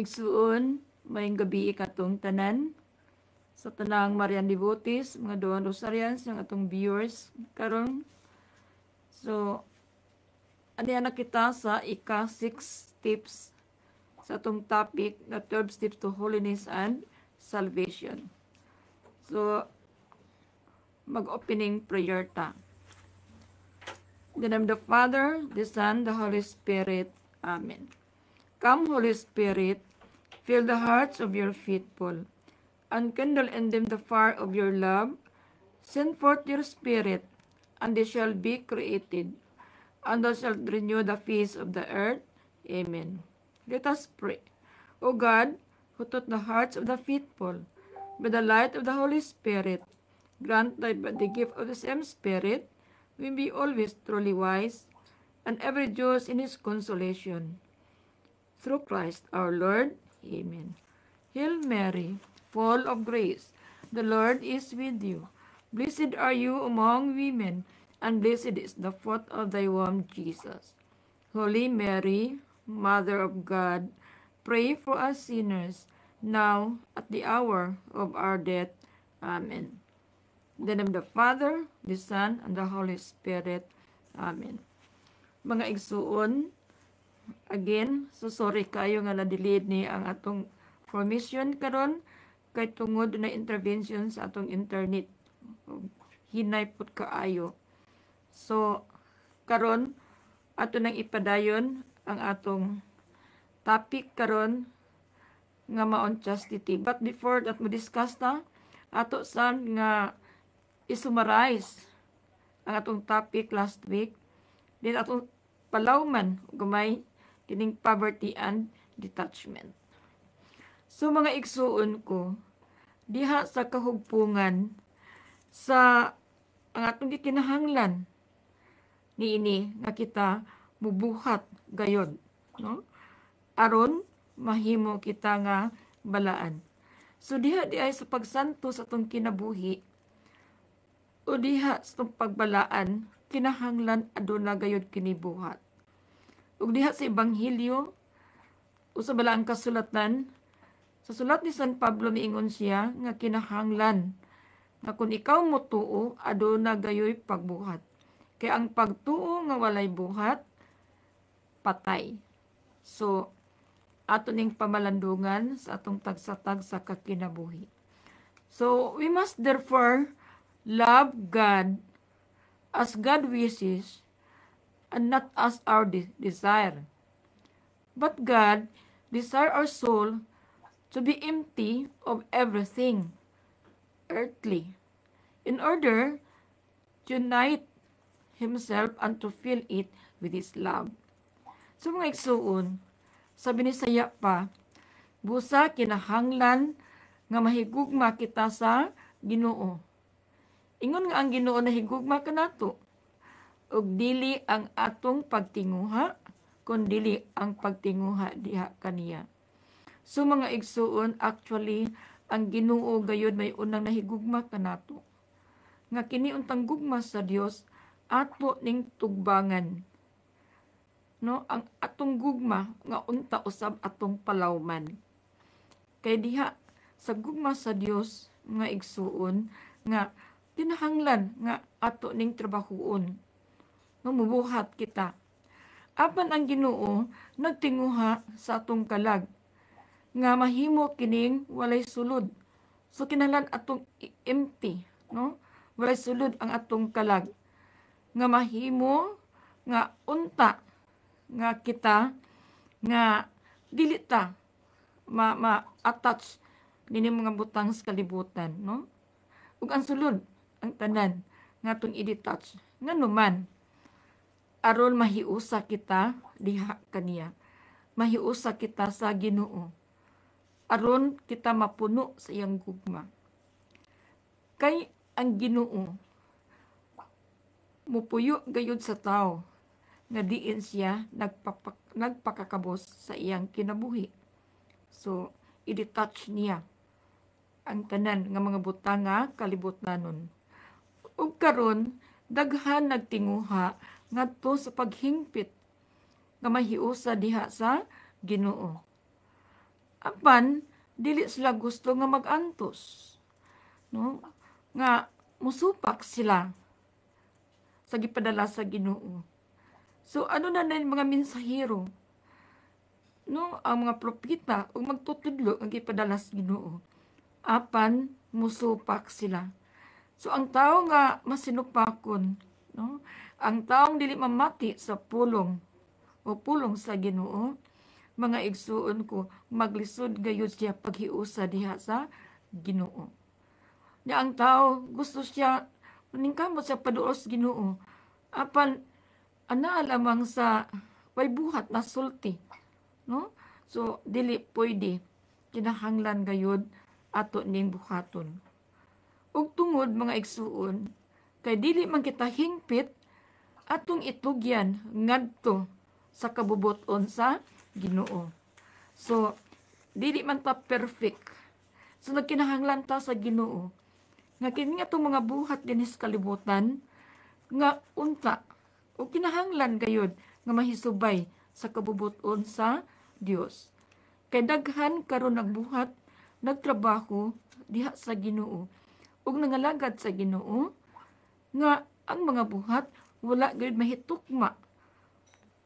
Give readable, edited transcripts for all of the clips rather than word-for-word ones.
igsuon, mayong gabi katong tanan sa tanang Marian Devotees, mga Duan Rosarians, ng atong viewers karon. So, ano kita sa ika-6 tips sa atong topic na 12 steps to holiness and salvation. So, mag-opening prayer ta. In the name of the Father, the Son, the Holy Spirit. Amen. Come, Holy Spirit, fill the hearts of your faithful, and kindle in them the fire of your love. Send forth your Spirit, and they shall be created, and thou shalt renew the face of the earth. Amen. Let us pray. O God, who taught the hearts of the faithful by the light of the Holy Spirit, grant that by the gift of the same Spirit, we be always truly wise, and ever rejoice in His consolation. Through Christ our Lord. Amen. Hail Mary, full of grace, the Lord is with you. Blessed are you among women, and blessed is the fruit of thy womb, Jesus. Holy Mary, Mother of God, pray for us sinners, now at the hour of our death. Amen. In the name of the Father, the Son, and the Holy Spirit. Amen. Mga igsuon, again, so sorry kayo nga na-delete ni ang atong formation karon kay tungod na intervention sa atong internet. Hinay pud kaayo. So, karon ato nang ipadayon ang atong topic karon nga maon chastity. But before that mo discuss ta, ato san nga isummarize ang atong topic last week. Then atong palawman gamay kining poverty and detachment. So mga igsuon ko, diha sa kahugpungan sa ang atong gikinahanglan niini nga kita mubuhat gayod, no? Aron mahimo kita nga balaan. So diha di ay sa pagsanto sa atong kinabuhi o diha sa atong pagbalaan kinahanglan aduna gayod kinibuhat. Ug diha sa Ebanghelyo usa bala ang kasulatan sa sulat ni San Pablo miingon siya nga kinahanglan nga kung ikaw motuo aduna gayoy pagbuhat. Kay ang pagtuo nga walay buhat patay. So ato ning pamalandungan sa atong tagsatag sa kakinabuhi. So we must therefore love God as God wishes, and not as our desire. But God desires our soul to be empty of everything earthly, in order to unite Himself and to fill it with His love. So mga igsuon, sabi ni Saya pa, busa kinahanglan nga mahigugma kita sa Ginoo. Ingon nga ang Ginoo nahigugma kanato, ug dili ang atong pagtinguha, kundi ang pagtinguha diha kaniya. So mga igsuon, actually, ang Ginoo gayud may unang nahigugma kanato. Nga kini untang gugma sa Dios ato ning tugbangan. No, ang atong gugma nga unta usab atong palawman. Kay diha sa gugma sa Dios nga igsuon nga tinahanglan nga ato ning trabahoon. No, mubuhat kita. Apan ang Ginoo nagtinguha sa atong kalag nga mahimo kining walay sulod. So kinahanglan atong empty, no? Walay sulod ang atong kalag nga mahimo nga unta nga kita nga dili ta ma-attach nini mga butang sa kalibutan, no? Ug ang sulod ang tanan nga atong i-detach ngano man aron mahiusa kita diha kaniya. Mahiusa kita sa Ginoo. Aron kita mapuno sa iyang gugma. Kay ang Ginoo mupuyo gayud sa tao nga diin siya nagpakakabos sa iyang kinabuhi. So, i-detach niya ang tanan nga mga butang nga kalibutnanon. Ug karon daghan nagtinguha ngadto sa paghingpit nga mahiusa diha sa Ginoo. Apan dili sila gusto nga magantos, no? Nga musupak sila sa gipadala sa Ginoo. So ano na yung mga mensahero, no? Ang mga propeta ug magtutudlo ang gipadala sa Ginoo. Apan musupak sila. So ang tao nga masinupakon, no? Ang taong dili mamati sa pulong o pulong sa Ginoo, mga igsuon ko, maglisod gayud siya paghiusa diha sa Ginoo. Nya ang tao gusto siya maningkamot sa paduol sa Ginoo. Apan ana lamang sa way buhat na sulti, no? So dili pwede kinahanglan gayud ato ning buhaton. Ug tungod mga igsuon, kay dili man kita hingpit atong itugyan ngadto sa kabubuton sa Ginoo. So dili man ta perfect. So nagkinahanglan ta sa Ginoo nga kini nga itong mga buhat dinis kalibutan nga unta o kinahanglan gayud nga mahisubay sa kabubuton sa Dios. Kay daghan karon nagbuhat, nagtrabaho diha sa Ginoo ug nangalagad sa Ginoo nga ang mga buhat wala gayud mahitukma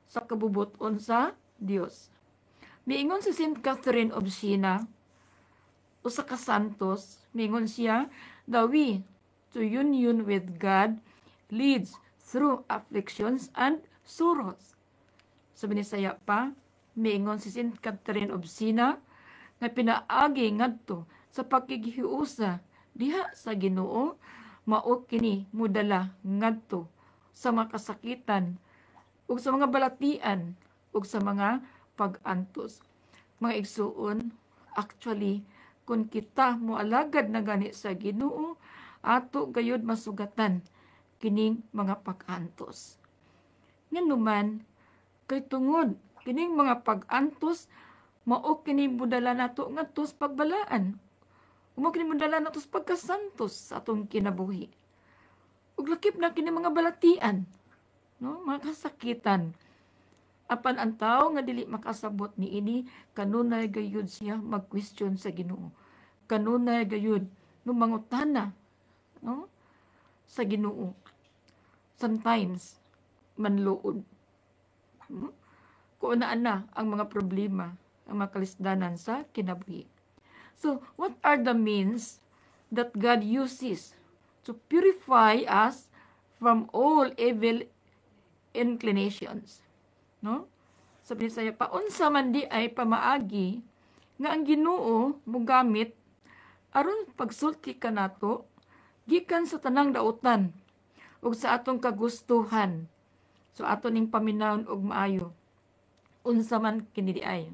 sa kabubuton sa Dios. Miingon si Saint Catherine of Siena, usa ka santos, miingon siya, the way to union with God leads through afflictions and sorrows. Sa Binisaya pa, miingon si Saint Catherine of Siena, nga pinaagi ngadto sa pagkigihiusa diha sa Ginoo, mao kini mudala ngadto sa mga kasakitan ug sa mga balatian ug sa mga pag-antos. Mga igsuon, actually kung kita moalagad na gani sa Ginoo, ato gayud masugatan kining mga pag-antos. Nganuman kay tungod kining mga pag-antos mao kini mudala nato ngadto sa pagbalaan. Mao kini mudala nato sa pagkasantos sa atong kinabuhi. Ug lakip na kini mga balatian, no? Mga kasakitan. Apan ang tao nga dili makasabot niini, kanunay gayud siya mag-question sa Ginoo. Kanunay gayud no mangutana, no? Sa Ginoo. Sometimes manluod. No? Kung na ang mga problema, ang mga kalisdanan sa kinabuhi. So, what are the means that God uses to purify us from all evil inclinations? No? Sabi saya, paunsa man di ay pamaagi nga ang Ginoo mogamit aron pagsulti kanato gikan sa tanang dautan ug sa atong kagustuhan. So ato ning paminawon og maayo. Unsa man kini di ay.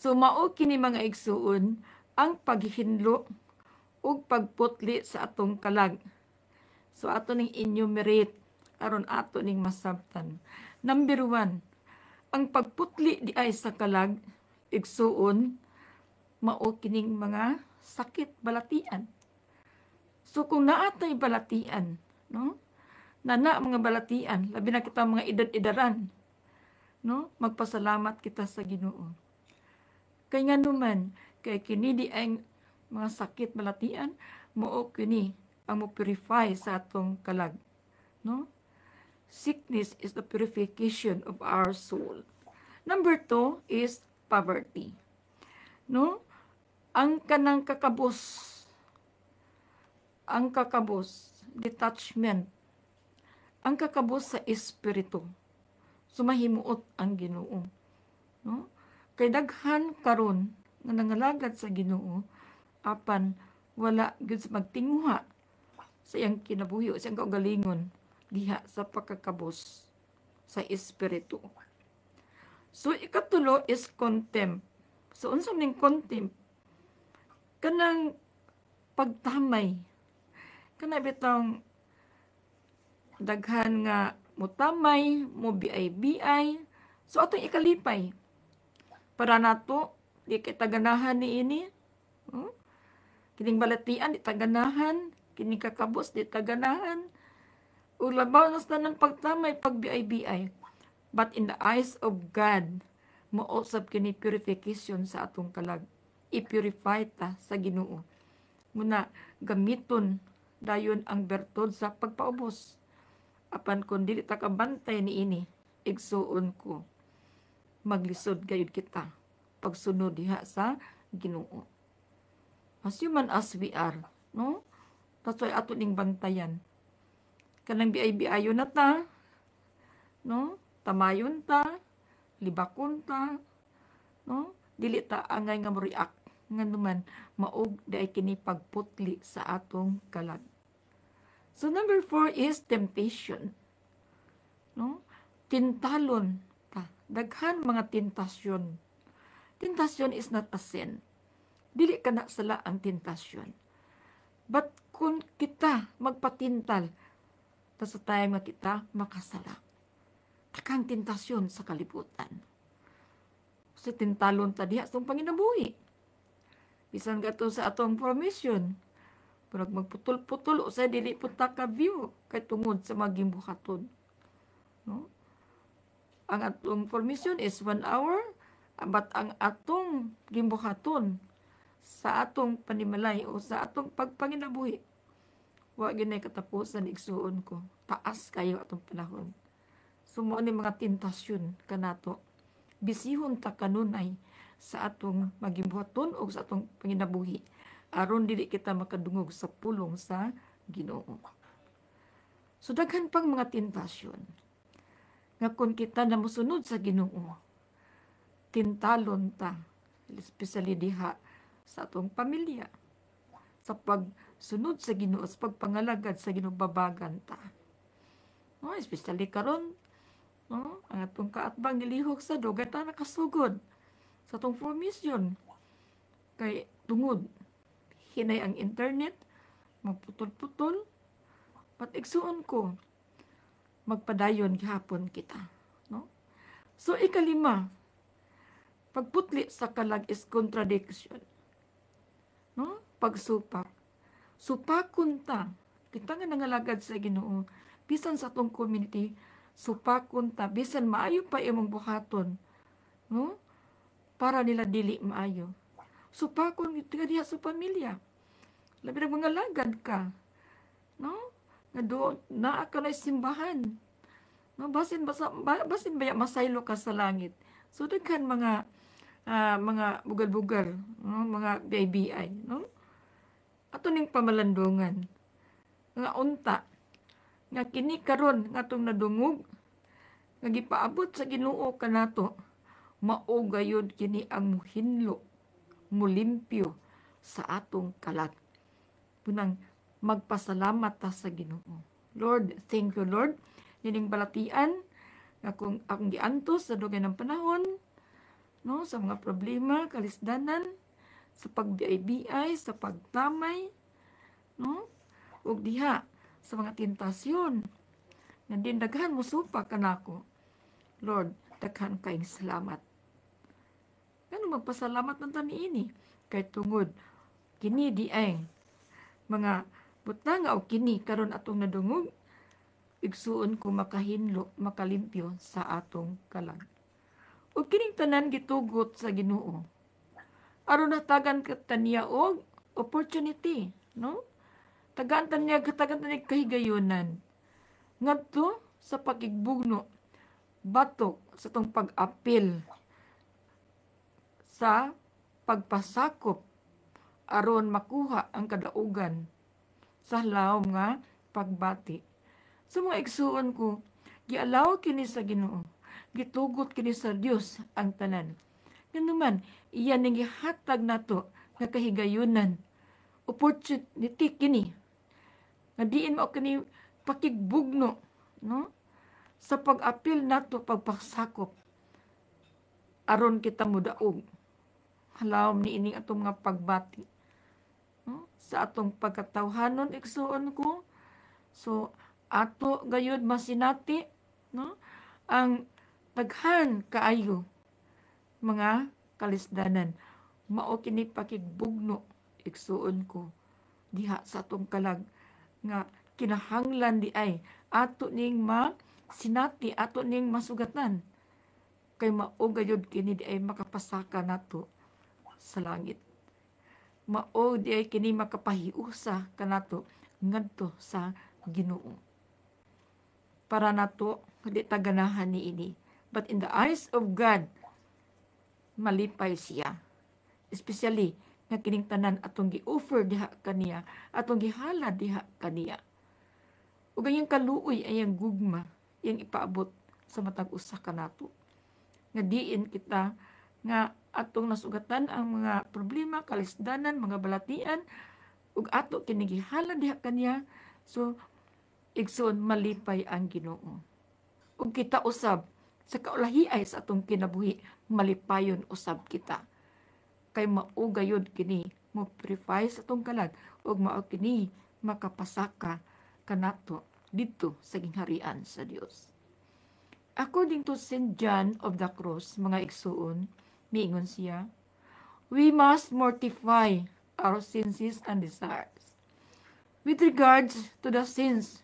So mao kini mga igsuon ang paghinlo ug pagputli sa atong kalag. So ato ning enumerate aron ato ning masabtan. Number 1, ang pagputli di ay sa kalag, igsuon, mao kining mga sakit balatian. So kung naatay balatian, no? Nana mga balatian, labi na kita mga edad-edaran, no? Magpasalamat kita sa Ginoo. Kay nga naman, kay kini di ay mga sakit balatian, mao kini ang mo purify sa atong kalag, no? Sickness is the purification of our soul. Number 2 is poverty. No? Ang kanang kakabos, detachment, ang kakabos sa espiritu, sumahimuot ang Ginoo. No? Kay daghan karon nga nangalagad sa Ginoo, apan wala gyud magtinguha sa iyang kinabuhi o sa iyang kaugalingon diha sa pagkakabos sa espiritu. So ikatulo is contempt. So unsa ning contempt? Kanang pagtamay. Kana bitong daghan nga mutamay, mo biay-biay. So atong ikalipay para nato di kay taganahan niini. Kining balatian di taganahan, kining kakabos di taganahan. Ulabaw nas tanan pagtamay, pagbiay-biay. But in the eyes of God, Mausab kini purification sa atong kalag. I-purify ta sa Ginoo. Muna gamiton dayon ang bertod sa pagpaubos. Apan kung dili ta kabantay niini, igsuon ko, maglisod gayud kita pagsunod diha sa Ginoo. As human as we are, no? Tasoy ato ning bantayan. Kanang biay-biayon na ta, no? Tamayon ta, libakon ta, no? Dili ta angay nga mo-react nga naman maog daay kini pagputli sa atong kalag. So number 4 is temptation. No? Tintalon ta. Daghan mga tentasyon. Tentasyon is not a sin. Dili ka na sala ang tentasyon. But kung kita magpatintal, ta sa time nga kita makasala. Takang tentasyon sa kalibutan. Sa tintalon ta diha sa panginabuhi. Bisan gato sa atong promission. Pag magputol-putol o sa dili punta ka view kay tungod sa maging buhaton. No? Ang atong formation is 1 hour, but ang atong gimbuhaton sa atong panimalay o sa atong pagpanginabuhi, wa ginay katapusan igsuon ko. Taas kayo atong panahon. So mo ni mga tentasyon kanato. Bisihon ta kanunay sa atong magimbuhaton o sa atong panginabuhi. Aron dili kita makadungog sa pulong sa Ginoo. So daghan pang mga tentasyon nga kung kita na musunod sa Ginoo, tintalon ta, especially diha sa atong pamilya, sa pagsunod sa Ginoo, sa pagpangalagad sa Ginoo, babagan ta. No, especially karon, no, ang atong kaatbang nilihok sa dugay ta nakasugod sa atong formation. Kay tungod hinay ang internet, magputol-putol, patigsuon ko, magpadayon gihapon kita. No? So, ikalima, pagputli sa kalag is contradiction. No? Pagsupak. Supakon ta. Kita nga nangalagad sa Ginoo. Bisan sa atong community, supakon ta. Bisan maayo pa imong buhaton. No? Para nila dili maayo. Supakon nga diha sa pamilya. Labi ng mga lagad ka. No? Nga doon, naa ka na simbahan. No? Basin baya masaylo ka sa langit. So, daghan mga bugal-bugal, no? Mga BIBI. No? Ato ning pamalandungan. Nga unta. Nga kini karon nga itong nadungog. Nga gipaabot sa Ginoo kanato. Maugayod kini ang muhinlo. Mulimpyo sa atong kalat. Punang magpasalamat ta sa Ginoo. Lord, thank you Lord. Nining balatian nga kung akong giantos sa dugay ng panahon, no, sa mga problema, kalisdanan, sa pagbiay-biay, sa pagtamay, no, ug diha sa mga tentasyon. Nga din daghan mo supa kanako. Lord, daghan kayong salamat. Ano magpasalamat ng tani ini? Kay tungod, kini di ay mga butang o kini karon atong nadungog, igsuon ko makahinlo, makalimpyo sa atong kalag. O kining tanan gitugot sa Ginoo. Aron natagan ka niya og opportunity, no? Tagaan taniya kahigayonan. Ngadto sa pakigbugno, batok sa tong pag-apil sa pagpasakop aron makuha ang kadaugan sa lawom nga pagbati. Sa mga igsuon ko, gialaw kini sa Ginoo, gitugot kini sa Dios ang tanan. Nganuman, iyan ning gihatag nato nga kahigayonan, opportunity kini. Nga diin mo kini pakigbugno, no? Sa pag-apil nato pagpasakop aron kita mudaog. Halawom ni ining atong mga pagbati. No? Sa atong pagkatawhanon, igsuon ko. So, ato gayud masinati, no? Ang daghan kaayo mga kalisdanan. Mao kini pakigbugno, igsuon ko. Diha sa atong kalag nga kinahanglan di ay ato ning sinati, ato ning masugatan. kay mao gayud kini di ay makapasaka nato sa langit. Mao di ay kini makapahiusa kanato ngadto sa Ginoo. Para nato di taganahan ni ini. But in the eyes of God, malipay siya. Especially nga kining tanan atong gi-offer diha kaniya, atong gihala diha kaniya. Ug ang kaluoy ay ang gugma, yang ipaabot sa matag usa kanato. Nga diin kita nga atong nasugatan ang mga problema, kalisdanan, mga balatian, ug ato kini gihala diha kaniya. So igsoon malipay ang Ginoo. Ug kita usab sa kaulahiay sa atong kinabuhi, malipayon usab kita. Kay mao gayud kini mo purify sa atong kalag ug mao kini makapasaka kanato dito sa gingharian sa Dios. According to St. John of the Cross, mga igsuon, miingon siya, we must mortify our sins and desires. With regards to the sins,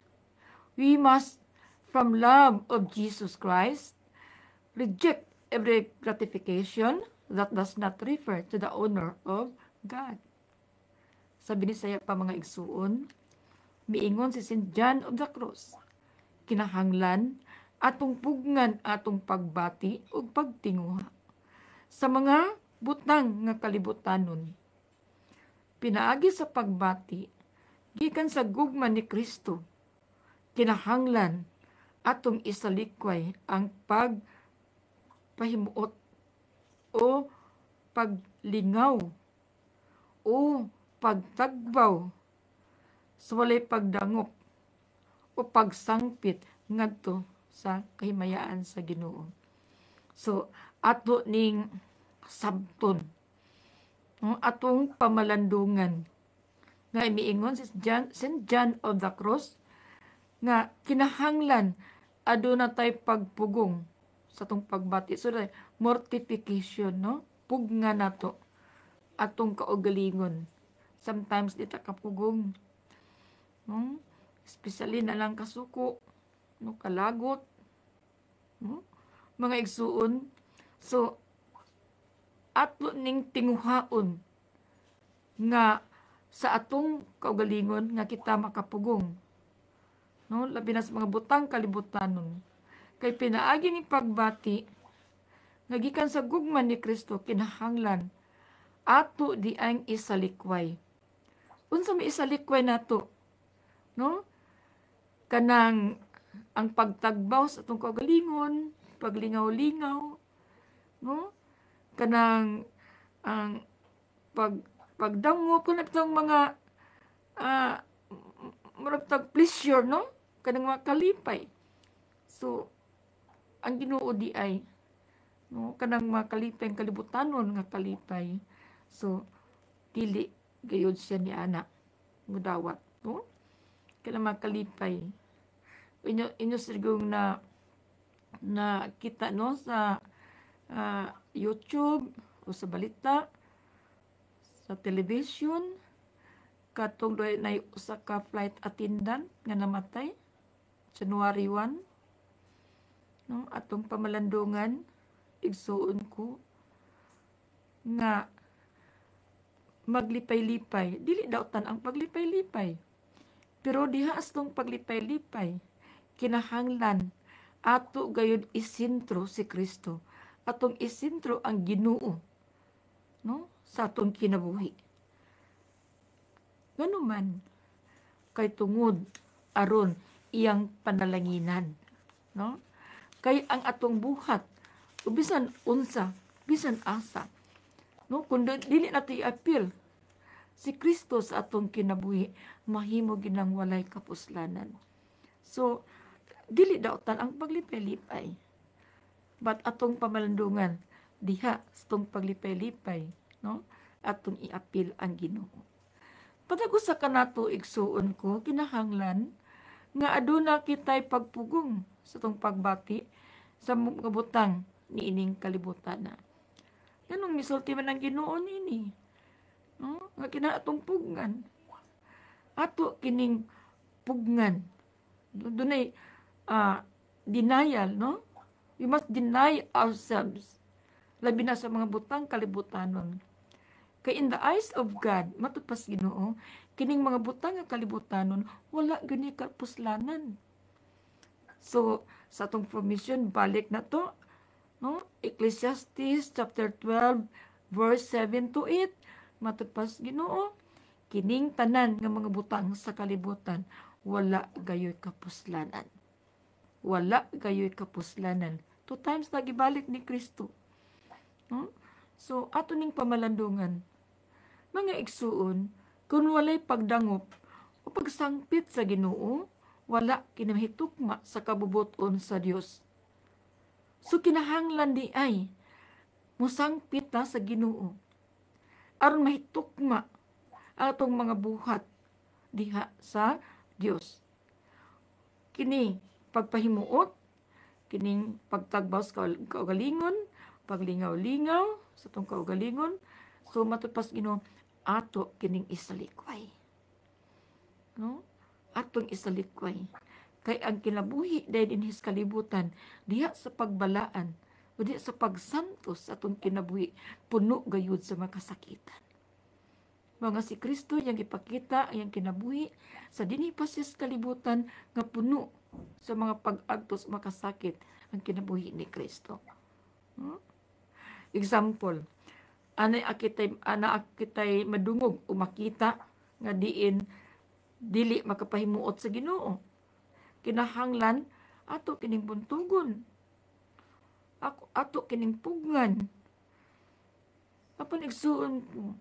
we must, from love of Jesus Christ, reject every gratification that does not refer to the honor of God. Sabi ni saya pa mga igsuon, miingon si St. John of the Cross, kinahanglan atong pugngan atong pagbati o pagtinguha sa mga butang nga kalibutanon. Pinaagi sa pagbati, gikan sa gugma ni Kristo, kinahanglan atong isalikway ang pagpahimuot o paglingaw o pagtagbaw sa walay pagdangop o pagsangpit ngadto sa kahimayaan sa Ginoo. So ato ning sabton atong pamalandungan nga miingon si St. John of the Cross nga kinahanglan aduna tay pagpugong sa atong pagbati. So mortification, no? Pugnga nato atong kaugalingon. Sometimes di ta kapugong, no? Especially na lang kasuko, no, kalagot, no? Mga igsuon. So ato ning tinguhaon nga sa atong kaugalingon nga kita makapugong, no, labi na sa mga butang kalibutanon. Kay pinaagi ni pagbati nagikan sa gugma ni Kristo, kinahanglan ato di ang isalikway. Unsa may isalikway nato, no? Kanang ang pagtagbaw sa atong kaugalingon, paglingaw-lingaw, no? Kanang ang pagdango kun atong mga murag tag pleasure, no? Kanang mga kalipay. So ang Ginoo di ay, no, kanang mga kalipay ang kalibutanon nga kalipay. So dili gayud siya ni anak mudawat, no? Kailang mga kalipay inyo sigong na kita, no, sa YouTube o sa balita, sa television, katong doy na usa ka flight attendant nga namatay January 1, no? Atong pamalandungan, igsuon ko nga maglipay-lipay, dili daw tan ang paglipay-lipay, pero diha astong paglipay-lipay kinahanglan ato gayud isentro si Kristo, atong isentro ang Ginoo, no, sa atong kinabuhi. Ngano man kay tungod aron iyang panalanginan, no? Kay ang atong buhat bisan unsa, bisan asa, no, kun dili nato i-appeal si Kristo sa atong kinabuhi, mahimo ginang walay kapuslanan. So dili daw tan ang paglipay-lipay, but atong pamalandungan diha sa atong paglipay-lipay, no, atong i-appeal ang Ginoo. Patagusa kanato igsuon ko, kinahanglan nga aduna kitay pagpugong sa atong pagbati sa mga butang ni ining kalibutan na. Ganong misulti man ang Ginoo nini, no, nga kinaatong pugngan. Ato kining pugngan. Dunay denial, no? We must deny ourselves. Labi na sa mga butang kalibutanon. Kay in the eyes of God, matupas Ginoo, kining mga butang nga kalibutanon, wala gani kapuslanan. So, sa atong formation, balik na to, no? Ecclesiastes chapter 12, verse 7 to 8, matupas Ginoo, kining tanan nga mga butang sa kalibutan, wala gayoy kapuslanan. Wala gayoy kapuslanan. 2 times nagibalik ni Kristo. No? So, ato ning pamalandungan, mga igsuon, kung walay pagdangop o pagsangpit sa Ginoo, wala kinamahitukma sa kabubuton sa Dios. So, kinahanglan di ay musangpit na sa Ginoo aron mahitukma ang atong mga buhat diha sa Dios. Kini pagpahimuot, kining pagtagbaw sa kaugalingon, paglingaw-lingaw sa itong kaugalingon, so matupas Ginoo, ato kining isalikway. No? Atong isalikway. Kay ang kinabuhi dahil din his kalibutan, diha sa pagbalaan, o diha sa pagsantos atong kinabuhi, puno gayud sa makasakitan. Mga si Kristo yang ipakita ang kinabuhi sa dinhi pasis kalibutan nga puno sa mga pag-agtos makasakit ang kinabuhi ni Kristo. Example, ana akitay madungog o makita nga diin dili makapahimuot sa Ginoo. Kinahanglan ato kining buntugon. Ato kining pugnan. Apan igsuon ko,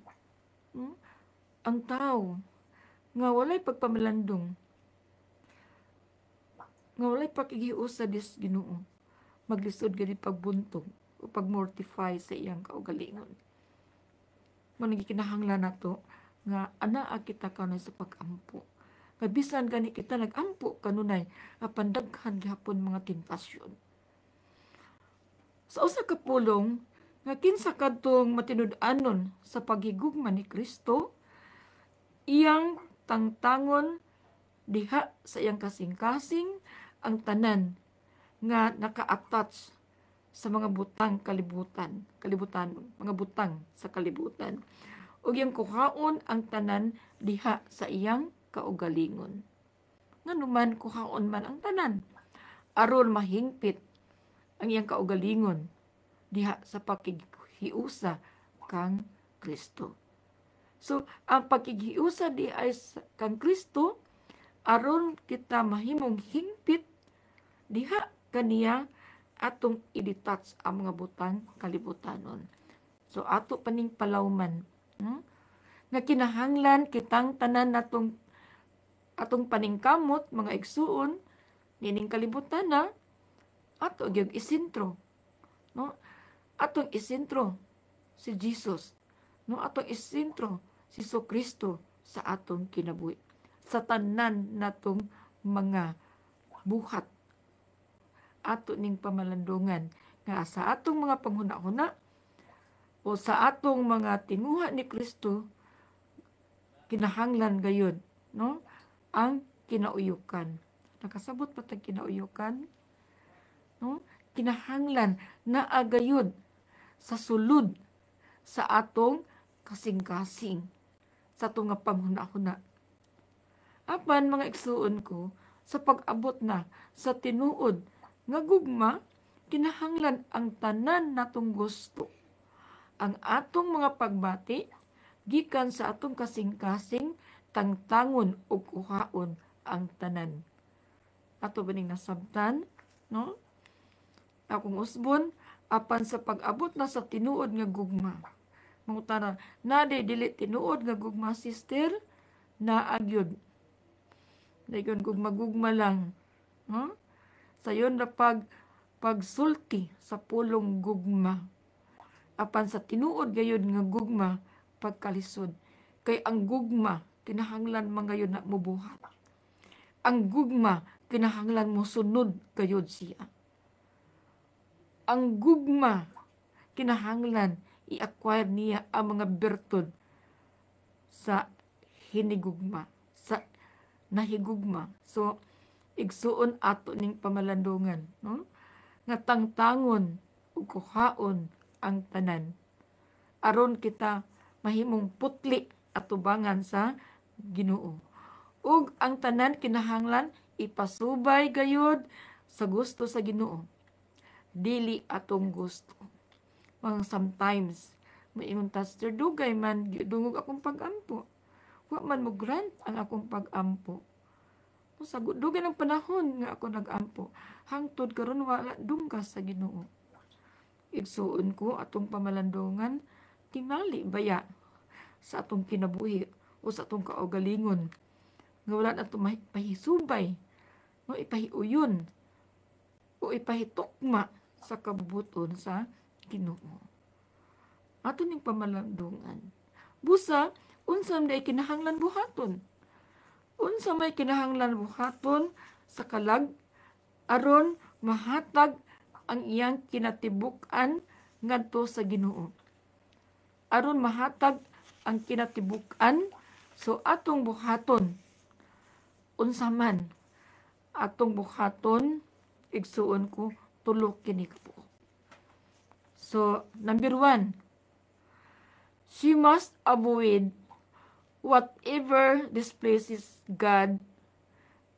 ang tao nga walay pagpamalandong, nga walay pakigius sa Ginoo, maglisod gani pagbuntog o pagmortify sa iyang kaugalingon. Managi kinahanglan nato nga anaa kita kanunay sa pag-ampo. Kabisan gani kita nag-ampo kanunay apan daghan gihapon mga tentasyon. Sa usa ka pulong nga kinsa kadtong matinud-anon sa paghigugma ni Kristo, iyang tangtangon diha sa iyang kasing-kasing ang tanan nga naka-attach sa mga butang kalibutan, mga butang sa kalibutan. Ug iyang kuhaon ang tanan diha sa iyang kaugalingon. Nganuman kuhaon man ang tanan aron mahingpit ang iyang kaugalingon diha sa paghiusa kang Kristo. So, ang paghiusa di ay kang Kristo aron kita mahimong hingpit diha kaniya atong i-detach ang mga butang kalibutanon. So, ato paning palawman, nga kinahanglan kitang tanan natong atong paningkamot, mga igsuon, nining kalibutan na, ato gyud isentro. No? Atong isentro si Jesus. No? Atong isentro si Kristo sa atong kinabuhi. Sa tanan natong mga buhat. Ato ning pamalandungan nga sa atong mga panghuna-huna o sa atong mga tinguha ni Kristo, kinahanglan gayon, no? Ang kinauyukan. Nakasabot pa tag kinauyukan? No? Kinahanglan na agayod sa sulod sa atong kasing-kasing, sa atong nga panghuna-huna. Apan mga igsuon ko, sa pag-abot na sa tinuod nga gugma, kinahanglan ang tanan natong gusto. Ang atong mga pagbati, gikan sa atong kasing-kasing, tangtangon o kuhaon ang tanan. Ato ba ning nasabtan? No? Akong usbon, apan sa pag-abot na sa tinuod nga gugma. Mangutana, na dili tinuod nga gugma, sister, na agyod. Dayon gugma-gugma lang. No? Sayon na pagsulti sa pulong gugma. Apan sa tinuod gayon nga gugma, pagkalisod. Kay ang gugma, kinahanglan man gayon na mubuhat. Ang gugma, kinahanglan mo sunod gayod siya. Ang gugma, kinahanglan i-acquire niya ang mga bertud sa hinigugma, sa nahigugma. So, igsuon ato ning pamalandungan, no? nga tangtangon ug kuhaon ang tanan aron kita mahimong putli at tubangan sa Ginoo. Ug ang tanan kinahanglan ipasubay gayud sa gusto sa Ginoo, dili atong gusto. Mga sometimes maingon ta, Sister Dugay man dungog akong pag-ampo, wa man mo grant ang akong pag-ampo. Sa dugay ng panahon nga ako nag-ampo, hangtod karon wala dunggas sa Ginoo. Igsuon ko atong pamalandongan tingali baya sa atong kinabuhi o sa atong kaugalingon nga wala na ito mahisubay no ipahiuyon o ipahitukma sa kabubuton sa Ginoo. Ato ning pamalandungan. Busa, unsa may kinahanglan buhaton? Unsa may kinahanglan buhaton sa kalag aron mahatag ang iyang kinatibuk-an ngadto sa Ginoo. Aron mahatag ang kinatibuk-an, so atong buhaton unsa man atong buhaton, igsuon ko tulo kini kabuok. So number 1, she must avoid whatever displeases God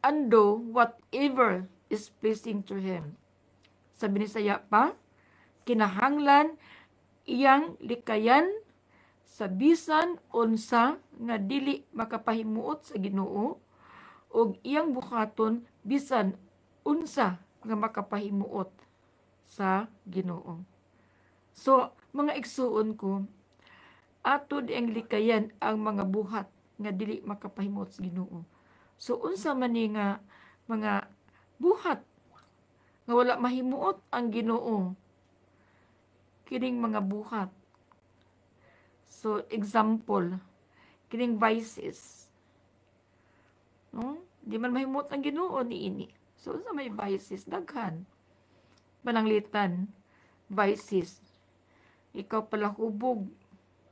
and do whatever is pleasing to Him. Sa Binisaya pa, kinahanglan iyang likayan sa bisan unsa nga dili makapahimuot sa Ginoo ug iyang buhaton bisan unsa nga makapahimuot sa Ginoo. So, mga igsuon ko, ato di ang likayan ang mga buhat nga dili makapahimuot sa Ginoo. So, unsa man ni nga mga buhat nga wala mahimuot ang Ginoo, kining mga buhat. So, example, kining vices. No? Di man mahimuot ang Ginoo niini. So, sa may vices, daghan. Pananglitan, vices. Ikaw pala hubog.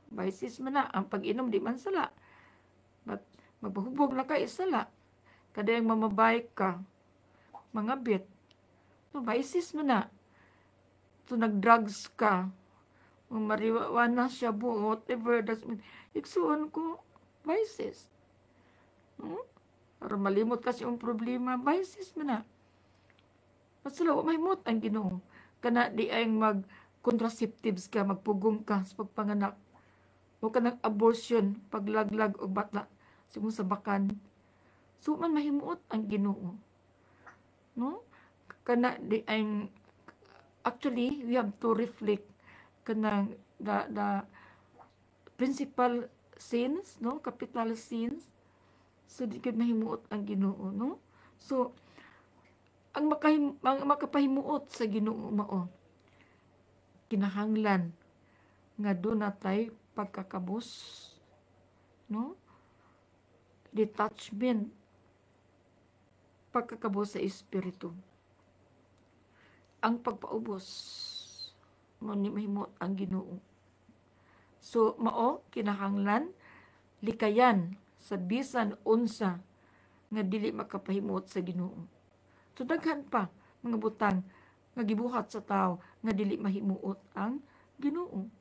Vices man na. Ang pag-inom, di man sala. But, magpahubog na ka, isala. Kadayang mamabay ka. Mga bit. So, vices man na. So, nag-drugs ka. Marijuana siya buo, whatever. Iksuon ko, vices. Para malimot kasi yung problema, vices man na. At sila, mahimot ang Ginoo. Kana di ay mag-contraceptives ka, magpugong ka sa pagpanganak. O ka nag-abortion, paglaglag o bata sa bakan. So, man mahimuot ang Ginoo. No? Kana di ay, actually, we have to reflect kanang the principal sins, no? Capital sins. So, di ka mahimuot ang Ginoo, no? So, ang makapahimuot sa Ginoo mao, kinahanglan nga doon natay pagkakabus, no? Detachment, pagkakabus sa espiritu. Ang pagpaubos, mahimuot ang Ginoo. So, mao, kinahanglan, likayan, sa bisan unsa nga dili makapahimuot sa Ginoo. So daghan pa mga butang nga gibuhat sa tao nga dili mahimuot ang Ginoo.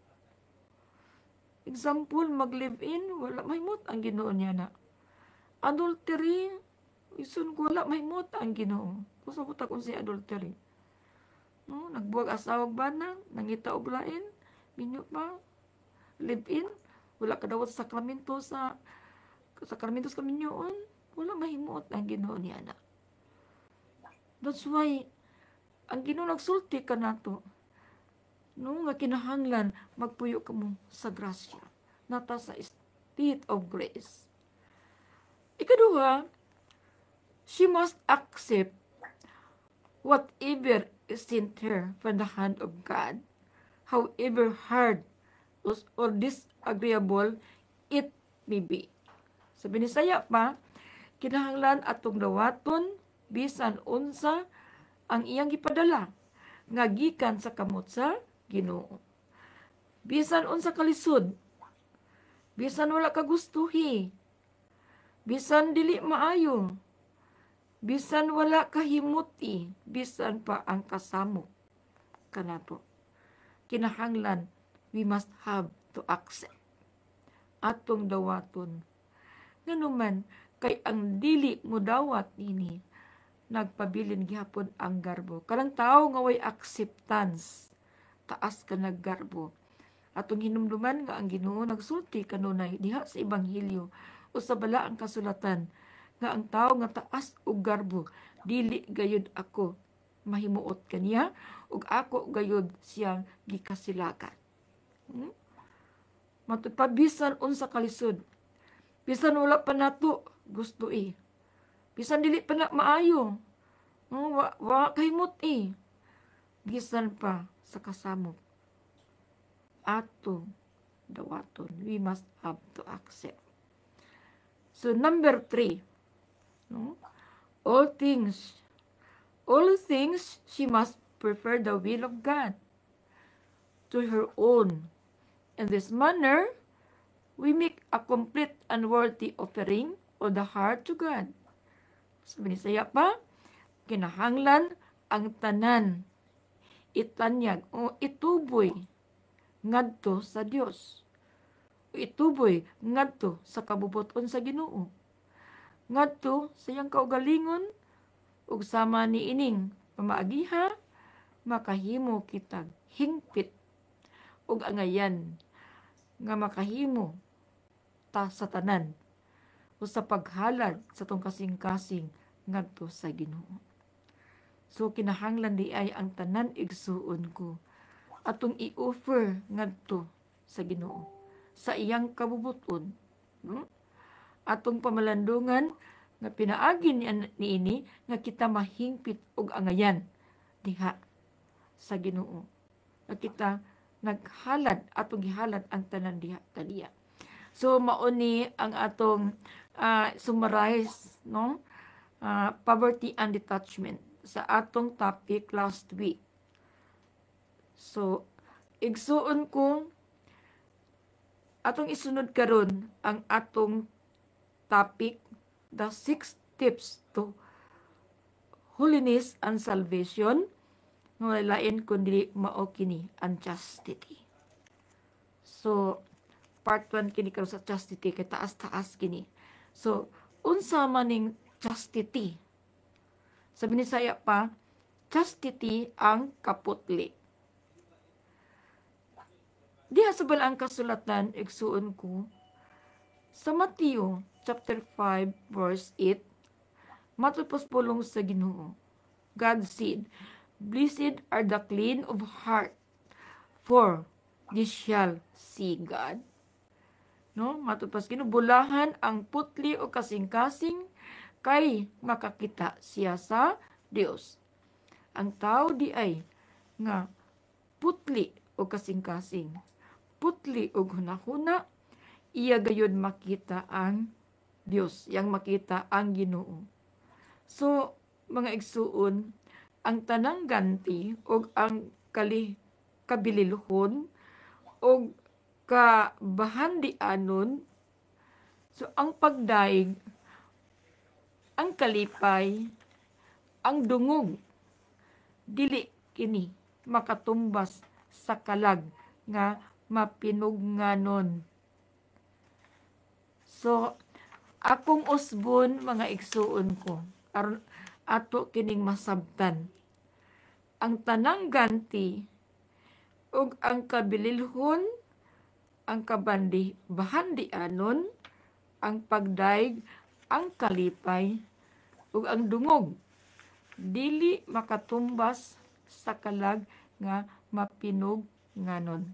Example, mag-live-in, wala mahimuot ang Ginoo niya na. Adultery, isun ko wala mahimuot ang Ginoo. Kusa butak unsay adultery. No, nagbuwag asawag bana, nangita og lain, minyo pa, live-in, wala kadawat sa sakramento sa sakramentos kaminyoon, wala mahimuot ang Ginoo ni anak. That's why ang Ginoo nagsulti ka nato. No, nga kinahanglan magpuyo ka mo sa grasya. Nata sa state of grace. Ikaduha, she must accept whatever is sent her from the hand of God, however hard or disagreeable it may be. Sa Binisaya pa, kinahanglan atong dawaton bisan unsa ang iyang gipadala nga gikan sa kamot sa Ginoo. Bisan unsa kalisod, bisan wala ka gustuhi, bisan dili maayo, bisan wala kahimuti, bisan pa ang kasamok. kanato. Kinahanglan we must have to accept atong dawaton. Nganuman kay ang dili mo dawat nini nagpabilin gihapon ang garbo. Kanang tao nga way acceptance taas ka naggarbo. Atong hinumduman nga ang Ginoo nagsulti kanunay diha sa ebanghelyo o sa bala ang kasulatan nga ang tao nga taas og garbo dili gayud ako mahimuot kaniya ug ako gayud siyang gikasilakan. Matupabisan unsa kalisod. Bisan wala pa nato gusto Bisan dili pa na maayo. Wa kahimot Bisan pa sa kasamok. Ato dawaton. We must have to accept. So number 3. All things she must prefer the will of God to her own. In this manner, we make a complete and worthy offering of the heart to God. Sabi ni Saya pa, kinahanglan ang tanan itanyag o ituboy ngadto sa Dios. Ituboy ngadto sa kabubuton sa Ginoo. Ngadto sa iyang kaugalingon ug sama ni ining pamaagiha makahimo kitag hingpit ug angayan nga makahimo ta sa tanan o sa paghalad sa tong kasing-kasing ngadto sa Ginoo. So kinahanglan di ay ang tanan igsuon ko atong i-offer ngadto sa Ginoo sa iyang kabubuton. Atong pamalandungan nga pinaagi niini nga kita mahingpit og angayan diha sa Ginoo. Nga kita naghalad atong gihalad ang tanan diha kaniya. So mauni ang atong summarize poverty and detachment sa atong topic last week. So igsuon ko atong isunod karon ang atong topic, the 6 tips to holiness and salvation, nga lain kundi mao kini ang chastity. So part 1 kini karon sa chastity kay taas-taas kini. So unsa maning chastity? Sabi ni Saya pa, chastity ang kaputli. Diha sa balang kasulatan igsuon ko sa Mateo chapter 5 verse 8, matapos pulong sa Ginoo, God said, "Blessed are the clean of heart, for they shall see God." Matapos kinubulahan ang putli o kasing-kasing kay makakita siya sa Dios. Ang tao di ay nga putli o kasing-kasing, putli o hunahuna, iya gayud makita ang Dios, yang makita ang Ginoo. So, mga igsuon, ang tanang ganti o ang kabililuhon o kabahandianon, so ang pagdaig, ang kalipay, ang dungog, dili kini makatumbas sa kalag nga mapinugnganon. So, akong usbon mga igsuon ko, aron ato kining masabtan. Ang tanang ganti ug ang kabililhon, ang bahandianon, ang pagdaig, ang kalipay, ug ang dungog, dili makatumbas sa kalag nga mapinugnganon.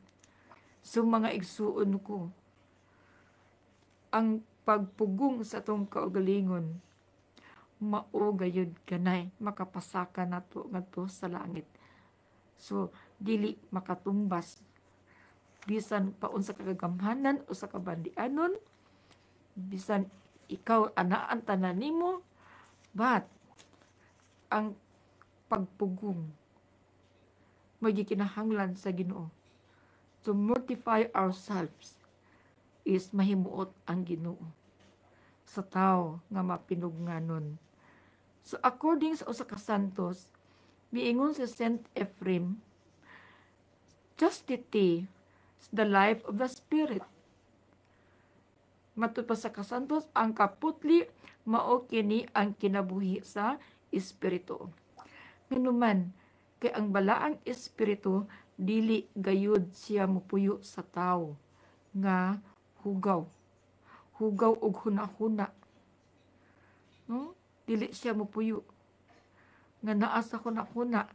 So mga igsuon ko, ang pagpugong sa atong kaugalingon, mao gayud kanay makapasaka nato ngadto sa langit. So dili makatumbas bisan paun sa kagagamhanan o sa kabandianon, bisan ikaw anaan tanan nimo, but ang pagpugong magikinahanglan sa Ginoo. To mortify ourselves is mahimuot ang Ginoo sa tao nga mapinugnganon. So according sa usa ka santos, miingon si Saint Ephraim, chastity is the life of the Spirit. Matud pa sa kasantos, ang kaputli mao kini ang kinabuhi sa Espiritu. Nganuman, kay ang balaang Espiritu, dili gayud siya mupuyo sa tao nga hugaw. Hugaw og hunahuna. No? Dili siya mupuyo nga naa sa hunahuna.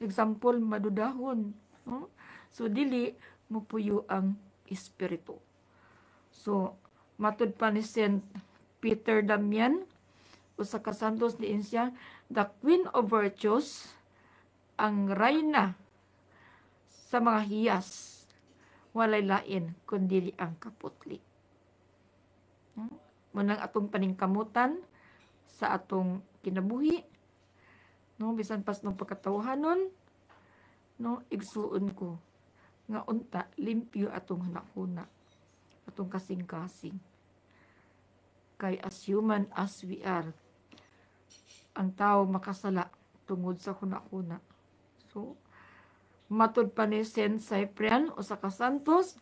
Example, madudahon. No? So, dili mupuyo ang Espiritu. So, matud pa ni St. Peter Damian, usa ka santos diin siya, the Queen of Virtues, ang rayna sa mga hiyas, walay lain kundi ang kaputli. Munang atong paningkamutan sa atong kinabuhi, no, bisan pas nung pagkatawhanon, no, igsuon ko nga unta limpyo atong hunahuna, atong kasing-kasing. Kay as human as we are, ang tao makasala tungod sa hunahuna. So, matud pa ni Saint Cyprian o sa kasantos,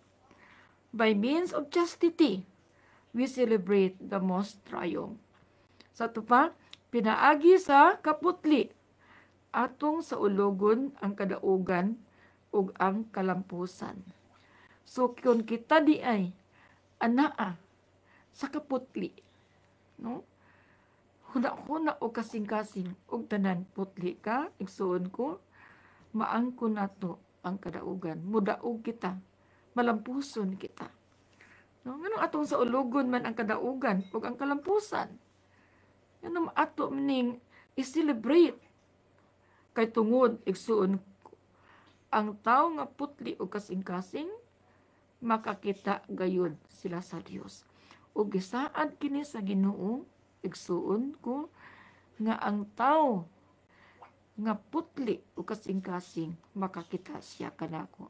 by means of chastity, we celebrate the most triumph. Sa ito pa, pinaagi sa kaputli, atong sa ulogon ang kadaugan ug ang kalampusan. So, kung kita di ay anaa sa kaputli, no? Huna-huna o kasing-kasing og tanan putli ka, igsuon ko, maangko nato ang kadaugan. Mudaog kita, malampuson kita. No? Nganong atong sa ulogon man ang kadaugan o ang kalampusan. Yan ato meaning i-celebrate. Kay tungod, igsuon ko, ang tao nga putli o kasing-kasing, makakita gayud sila sa Dios. O gisaad kini sa Ginoo, igsuon ko, nga ang tao nga putli o kasing-kasing makakita siya kanako.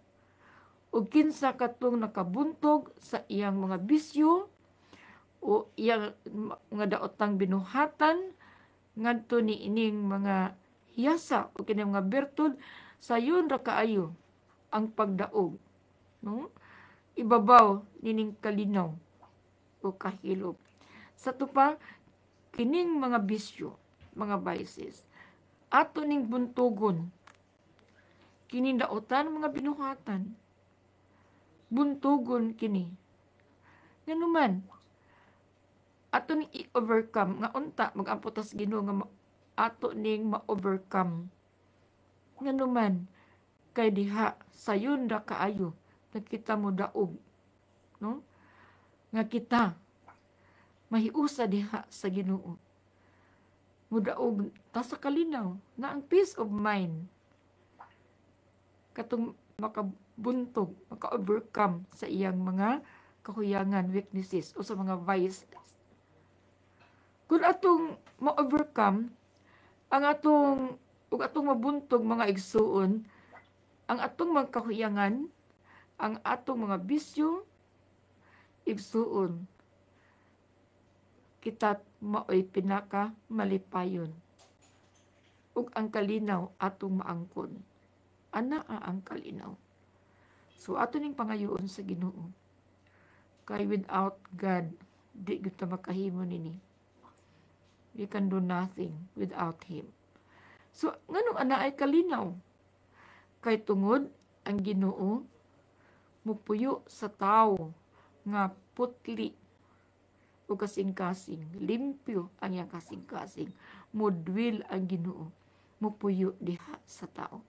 O kinsa katong nakabuntog sa iyang mga bisyo o iyang mga daotang binuhatan ngadto ni ining mga hiyasa o kining mga bertud, sayon ra kaayo ang pagdaog, no? Ibabaw nining kalinaw o kahilom. Sa tupa, kining mga bisyo, mga vices, ato ning buntugon, kining daotan mga binuhatan, buntugon kini. Nganuman, ato ning i-overcome, nga unta, mag-amputas Ginoo nga ato ning ma-overcome. Nganuman, kay diha, sayon ra kaayo, nakita mo daog, no? Nga kita, mahiusa diha sa Ginoo. Mudaog ta sa kalinaw na ang peace of mind katong makabuntog, maka-overcome sa iyang mga kahuyangan, weaknesses o sa mga vices. Kung atong ma-overcome ang atong mabuntog mga igsuon, ang atong mga kahuyangan, ang atong mga bisyo, igsuon, kita maoy pinaka malipayon. Ug ang kalinaw atong maangkon. Anaa ang kalinaw. So ato ning pangayoon sa Ginoo. Kay without God, di kita makahimo nini. We can do nothing without Him. So nganong ana ay kalinaw? Kay tungod ang Ginoo mupuyo sa tao nga putli o kasing-kasing, limpyo ang iyang kasing-kasing, mudwil ang Ginoo, mupuyo diha sa tao.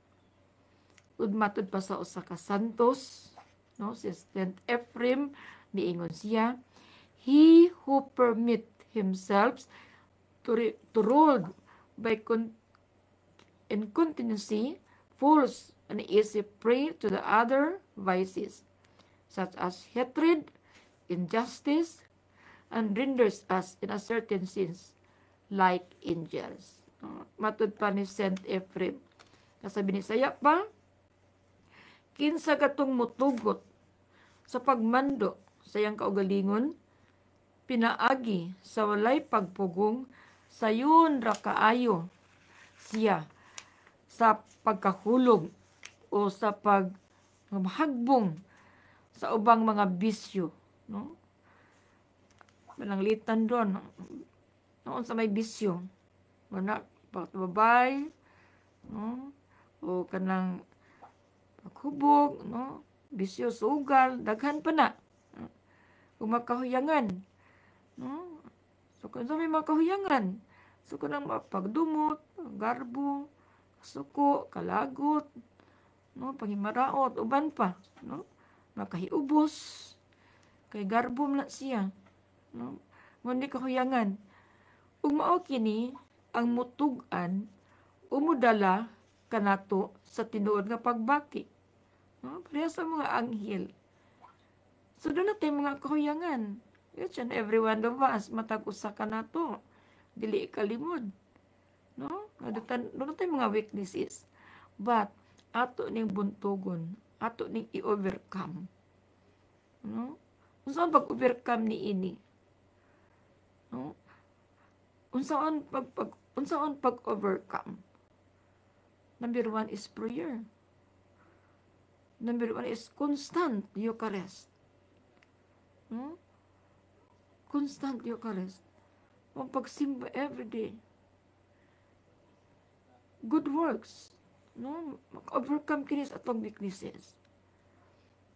Udmatod pa sa usa ka santos, no, si Saint Ephraim, niingon siya, he who permit himself to rule by incontinency falls an easy prey to the other vices, such as hatred, injustice, and renders us in a certain sense like angels. Matud pa ni Saint Ephraim. Kasabi ni saya pa, kinsa katong mutugot sa pagmando sa iyang kaugalingon, pinaagi sa walay pagpugong, sayon ra kaayo siya sa pagkahulog o sa nga mahagbong sa ubang mga bisyo, no? Mananglitan doon, noon sa may bisyo, wala pagbabay, no? O kanang paghubog, no? Bisyo, sugal, daghan pa na. Kung makahuyangan, no? So, kung may makahuyangan, so kung pagdumot, garbo, suko, kalagot, no? Pangimaraot, uban pa, no? Makahiubos, kay garbo na siya, no? Ngunit kahuyangan, ug mao kini ang mutugan umudala kanato sa tinuod nga pagbaki, no? Pareha sa mga anghel. So doon natin mga kahuyangan, each and every one of us matag usa kanato, dili kalimod, no? Doon natin mga weaknesses, but ato ning buntugon, ato ning i-overcome, no? Unsaon pag-overcome ni ini, no? Unsaon pag-overcome? Number 1 is prayer. Number 1 is constant Eucharist. No? Constant Eucharist. Ang pagsimba everyday. Good works. No? Mag-overcome kini sa atong weaknesses.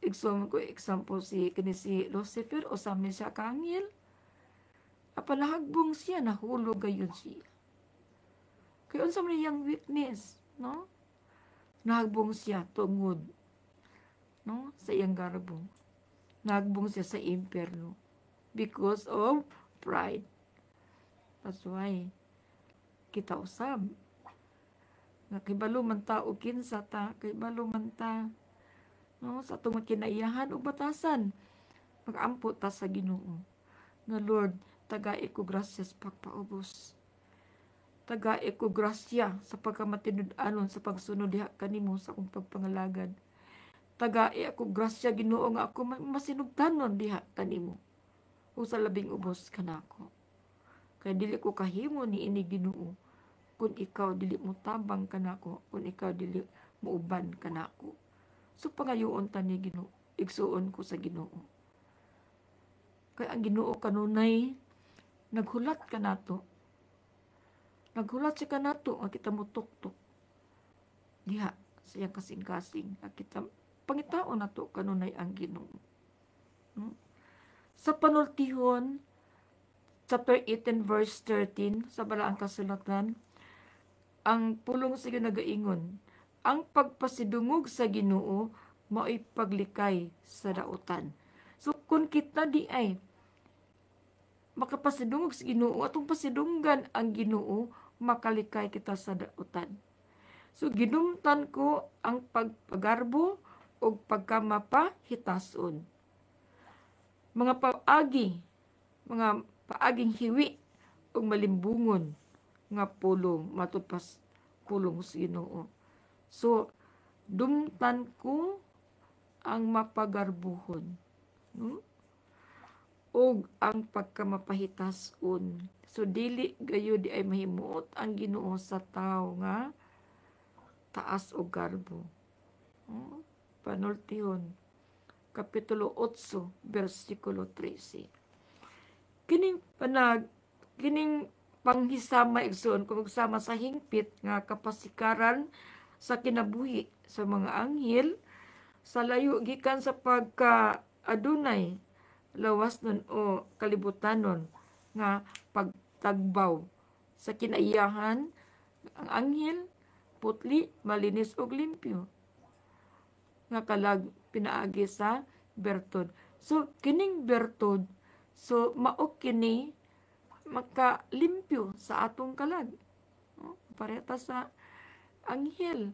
Example si Lucifer o sa siya kaangel. Apalahagbong siya, nahulog gayon siya. Kaya unsa man iyang weakness, no? Nahagbong siya tungod, no? Sa iyang garbo. Nahagbong siya sa impyerno because of pride. That's why kita usab nga kay balo man ta og kinsa ta, kay balo man ta, no, sa atong kinaiyahan ug batasan, mag-ampo ta sa Ginoo nga Lord, tagai ko grasya sa pagpaubos. Tagai ko grasya sa pagkamatinud-anon sa pagsunod diha kanimo sa akong pagpangalagad. Tagai ako grasya Ginoo nga ako masinugtanon diha kanimo. O sa labing ubos kanako. Kay dili ko kahimo ni ini Ginoo kung ikaw dili mo tabang kanako, kung ikaw dili mo uban kanako. So pangayoon ta ni Ginoo, igsuon ko sa Ginoo. Kay ang Ginoo kanunay naghulat kanato. Naghulat siya kanato nga kita mo tuktok. Diha sa iyang kasing-kasing nga kita pangitaon nato kanunay ang Ginoo. Sa panultihon, chapter 18 verse 13 sa Balaang Kasulatan, ang pulong sa nagaingon, ang pagpasidungog sa Ginoo mao'y paglikay sa dautan. So kung kita di ay makapasidungog sa Ginoo, atong pasidunggan ang Ginoo, makalikay kita sa dautan. So ginumtan ko ang pagpagarbo o pagkamapahitason. Mga paaging hiwi o malimbungon nga pulong matupas pulong sa Ginoo. So dumtan ko ang mapagarbuhon, no? O ang pagkamapahitason. So dili gayo di ay mahimuot ang Ginoo sa tao nga taas o garbo. Panultihon, Kapitulo 8, versikulo 13. Kining panghisama igsoon kung magsama sa hingpit nga kapasikaran sa kinabuhi sa mga anghel, sa layo gikan sa pagka-adunay, lawas nun o kalibutanon nga pagtagbaw sa kinaiyahan, ang anghel putli, malinis og limpyo nga kalag pinaagi sa bertod. So kining bertod, so mao kini makalimpyo sa atong kalag, no? Pareta sa anghel,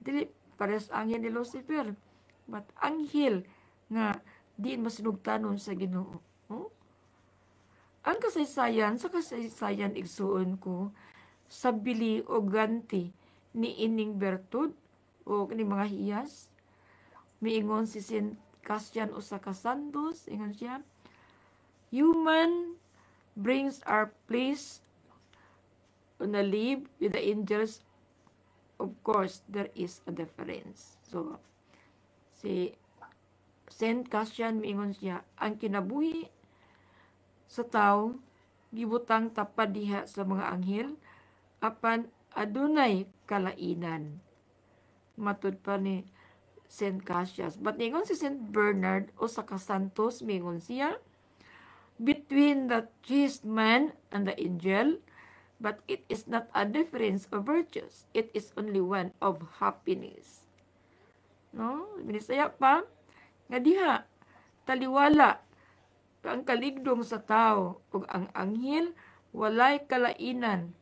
dili pares anghel ni Lucifer, but anghel nga di masinugtanon sa Ginoo. Ang kasaysayan, sa kasaysayan igsuon ko, sa bili o ganti ni ining bertud o ni mga hiyas, miingon si Saint Cassian o sa Casandos, ingon siya, human brings our place on a live with the angels. Of course, there is a difference. So Si Saint Cassian miingon siya, ang kinabuhi sa tao gibutang tapad diha sa mga anghel apan adunay kalainan. Matud pa ni Saint Cassius. But mingon si Saint Bernard o sa Santos mingon siya, between the chaste man and the angel, but it is not a difference of virtues. It is only one of happiness. No? Binisaya pa, nga diha, taliwala, ang kaligdong sa tao, ug ang anghel, walay kalainan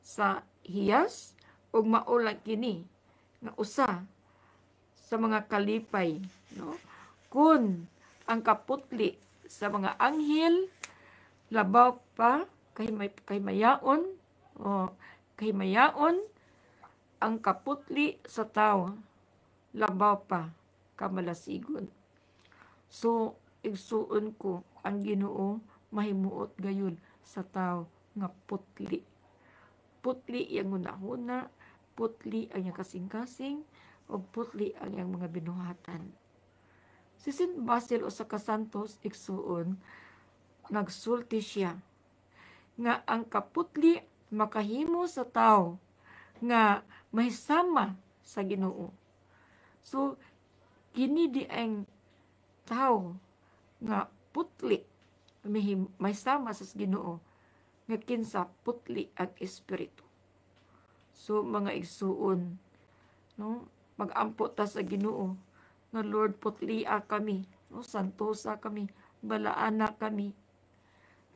sa hiyas, ug maulang kini, nga usa, sa mga kalipay. No? Kun ang kaputli sa mga anghel, labaw pa, kay mayaon, ang kaputli sa tao, labaw pa, kamalasigon. So, igsuon ko, ang Ginoo mahimuot gayon sa tao nga putli. Putli ang hunahuna, putli ang yang kasing-kasing, o putli ang yang mga binuhatan. Si Saint Basil o sa Santos igsuon, nagsulti siya nga ang kaputli makahimo sa tao nga mahisama sa Ginoo. So, kini di ang tao nga putli mahisama sa Ginoo nga kinsa putli ang espiritu. So, mga igsuon, no, mag-ampo ta sa Ginoo nga Lord, putlia kami, no, santosa kami, balaana kami.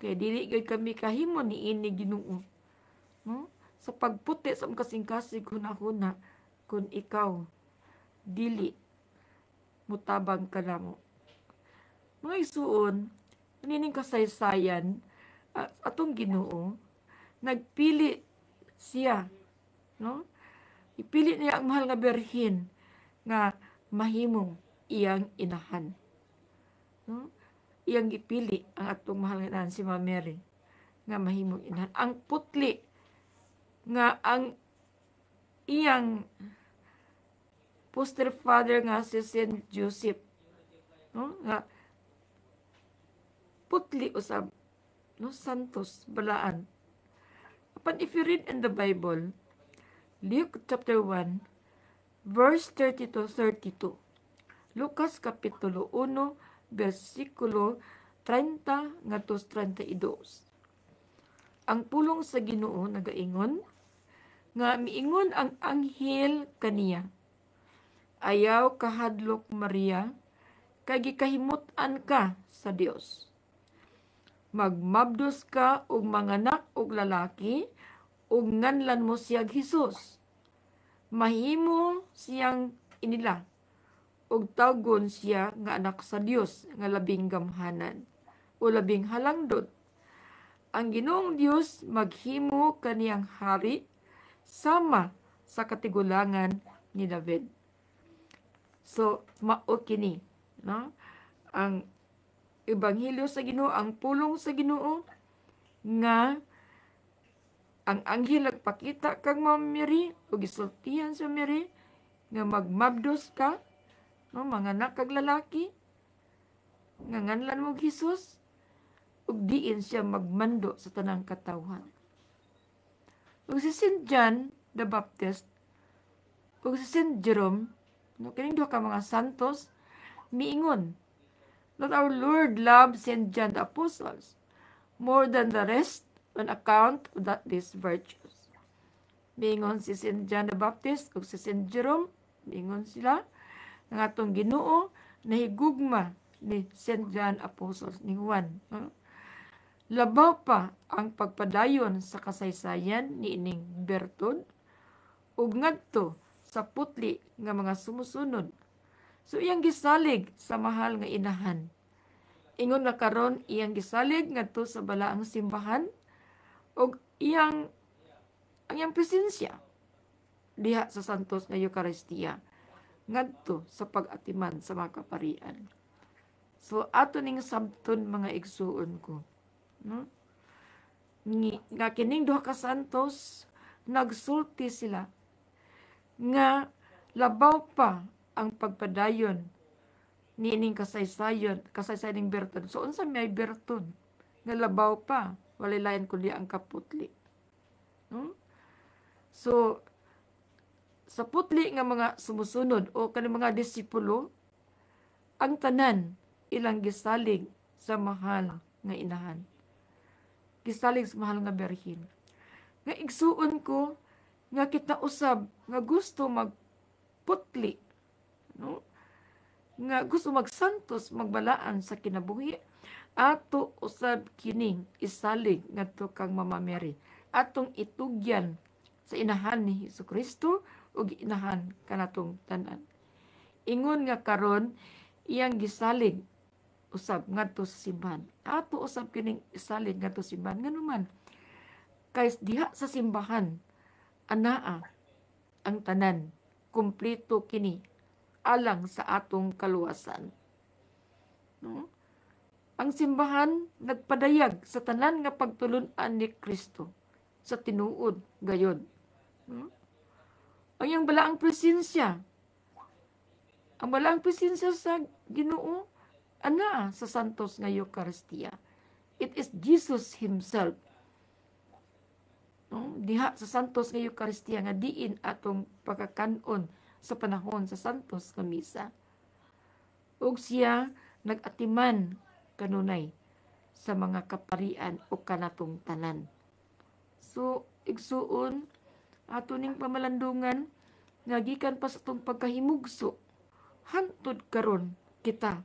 Kaya dili gay kami kahimo ni ini Ginoo. No? Sa pagputi sa kasing-kasing hunahuna, kung ikaw dili mutabang ka namo. Mga isuon, nining kasaysayan atong Ginoo, nagpili siya, no? Ipili niya ang mahal nga berhin nga mahimong iyang inahan. No? Iyang ipili ang atong mahal nga inahan si Mama Mary nga mahimong inahan. Ang putli nga ang iyang foster father nga si Saint Joseph, no? Nga putli usab, no, santos balaan. But if you read in the Bible, Luke chapter 1, verse 30-32. Lucas kapitulo 1, versikulo 30 ngadto 32. Ang pulong sa Ginoo nagaingon nga miingon ang anghel kaniya, ayaw kahadlok Maria, kay gikahimut-an ka sa Dios. Magmabdos ka og manganak og lalaki, ug nganlan mo siyang Hesus. Mahimo siyang inila, ug tawgon siya nga anak sa Dios nga labing gamhanan o labing halangdon. Ang Ginoong Dios maghimo kaniyang hari sama sa katigulangan ni David. So, mao kini, no? Ang ebanghelyo sa Ginoo, ang pulong sa Ginoo nga ang anghel nagpakita kang Mama Mary o gisultihan sa Mary nga magmabdos ka, no, manganak kag lalaki nga nganlan mo Hesus, ug diin siya magmando sa tanang katawhan. Ug si Saint John the Baptist ug si Saint Jerome, no, kining duha ka mga santos miingon that our Lord loved Saint John the Apostles more than the rest on account of these virtues. Miingon si Saint John the Baptist ug si Saint Jerome, miingon sila nga atong Ginoo nahigugma ni Saint John Apostles ni Juan. Labaw pa ang pagpadayon sa kasaysayan ni ining bertod ug ngadto sa putli nga mga sumusunod. So iyang gisalig sa mahal nga inahan. Ingon na karon iyang gisalig ngadto sa balaang simbahan ug ang iyang presensya diha sa santos nga Eucharistia ngadto sa pag-atiman sa mga kaparian. So ato ning sabton mga igsuon ko, no? Nga kining duha ka santos nagsulti sila nga labaw pa ang pagpadayon niining kasaysayon bertud. So unsa may bertud nga labaw pa, walay lain kundi ang kaputli. No? So sa putli nga mga sumusunod o kanang mga disipulo, ang tanan ilang gisalig sa mahal nga inahan. Gisalig sa mahal nga berhin. Nga igsuon ko nga kita usab nga gusto magputli, no? Nga gusto magsantos, magbalaan sa kinabuhi, ato usab kining isalig ngadto kang Mama Mary. Atong itugyan sa inahan ni Jesucristo ug inahan kanatong tanan. Ingon nga karon iyang gisalig usab ngadto sa simbahan. Ato usab kining isalig ngadto sa simbahan nganuman kay diha sa simbahan anaa ang tanan kumpleto kini alang sa atong kaluwasan. No? Ang simbahan nagpadayag sa tanan nga pagtulun-an ni Kristo sa tinuod gayod. No? Ang iyang balaang presensya, ang balaang presensya sa Ginoo ana sa santos nga Eucharistia. It is Jesus himself. No? Diha sa santos nga Eucharistia nga diin atong pagkakanon sa panahon sa santos nga misa. Ug siya nag-atiman kanunay sa mga kaparian o kanatong tanan. So igsuon ato ning pamalandungan nga gikan pa sa tong pagkahimugso hantod karon kita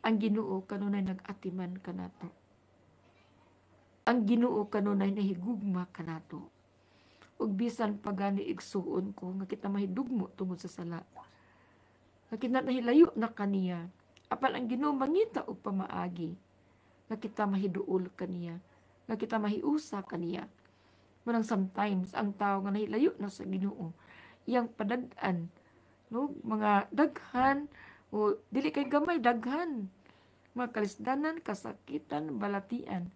ang Ginoo kanunay nag-atiman kanato. Ang Ginoo kanunay nahigugma kanato. Ug bisan pagani igsuon ko nga kita mahidugmo tungod sa sala. Nga kita nahilayo na kaniya. Apan ang Ginoo mangita og pamaagi. Nga kita mahiduol kaniya. Nga kita mahiusa kaniya. Manang sometimes ang tao nga nahilayo na sa Ginoo iyang padad-an, no, mga daghan o dili kay gamay daghan, mga kalisdanan, kasakitan, balatian.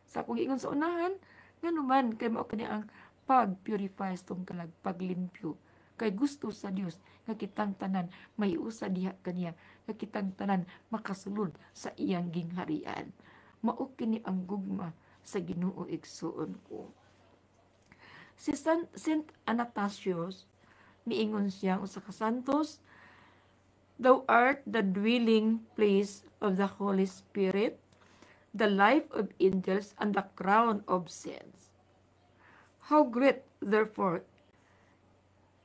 Sa akong ingon sa unahan nganuman kay mao kani ang pag-purify tong kalag, paglimpyo. Kay gusto sa Dios nga kitang tanan maiusa diha kaniya, nga kitang tanan makasulod sa iyang gingharian. Mao kini ang gugma sa Ginoo igsuon ko. Si Saint Anastasius miingon siya usa ka santos, "Thou art the dwelling place of the Holy Spirit, the life of angels, and the crown of saints. How great, therefore,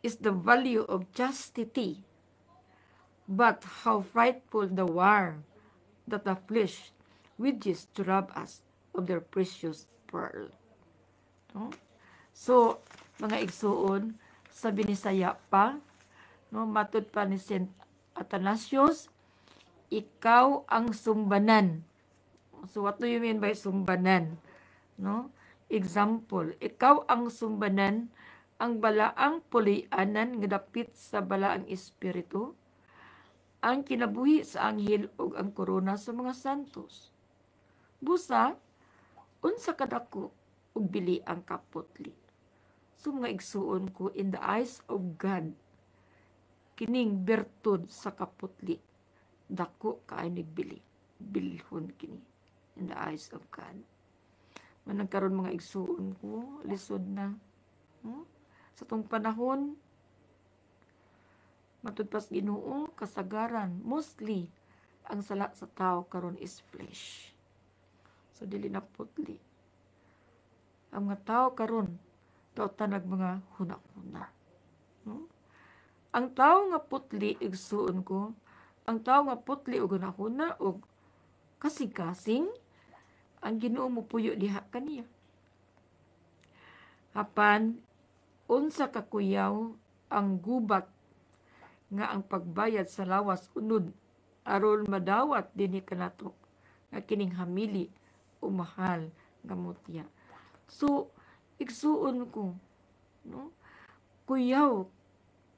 is the value of chastity, but how frightful the war that the flesh wages to rob us of their precious pearl." No? So, mga igsuon, sa Binisaya pa, no, matud pa ni Saint Athanasius, ikaw ang sumbanan. So, what do you mean by sumbanan? No? Example, ikaw ang sumbanan, ang balaang pulianan nga dapit sa balaang espiritu, ang kinabuhi sa anghel ug ang korona sa mga santos. Busa, unsa kadako ug bili ang kaputli. So mga igsuon ko, in the eyes of God, kining bertud sa kaputli, dako kaay nagbili, bilhon kini, in the eyes of God. Managkaroon mga igsuon ko, lisod na. Sa tong panahon, matudpas Ginoo, kasagaran, mostly, ang sala sa tao karon is flesh. So dili na putli. Ang mga tao karon tao tanag mga huna-huna. No? Ang tao nga putli, igsuon ko, ang tao nga putli o huna-huna o kasing-kasing, ang Ginoo mo puyo diha kaniya. Hapan, unsa kakuyaw ang gubat nga ang pagbayad sa lawas unod aron madawat dinhi kanato nga kining hamili o mahal nga mutya. So, igsuon ko, no? Kuyaw,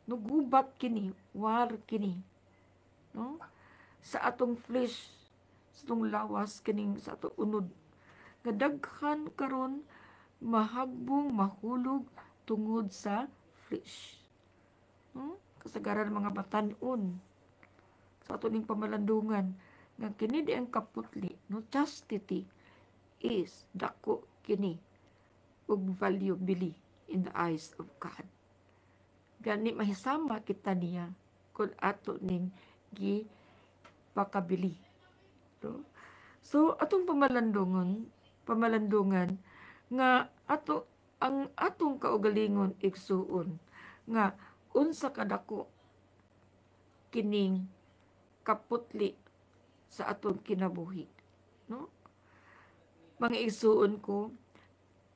no, gubat kini, war kini, no? Sa atong flesh, sa atong lawas kining sa atong unod. Kadaghan karon mahagbong, mahulog tungod sa flesh. No? Kasagaran mga batan-on. sa ato ning pamalandungan nga kini di ang kaputli, no, chastity is dako kini ug valuably in the eyes of God. Gani mahisama kita niya kung ato ning gi pakabili. No? So atong pamalandungan nga ang atong kaugalingon igsuon nga unsa kadako kining kaputli sa atong kinabuhi, no? Mga igsuon ko,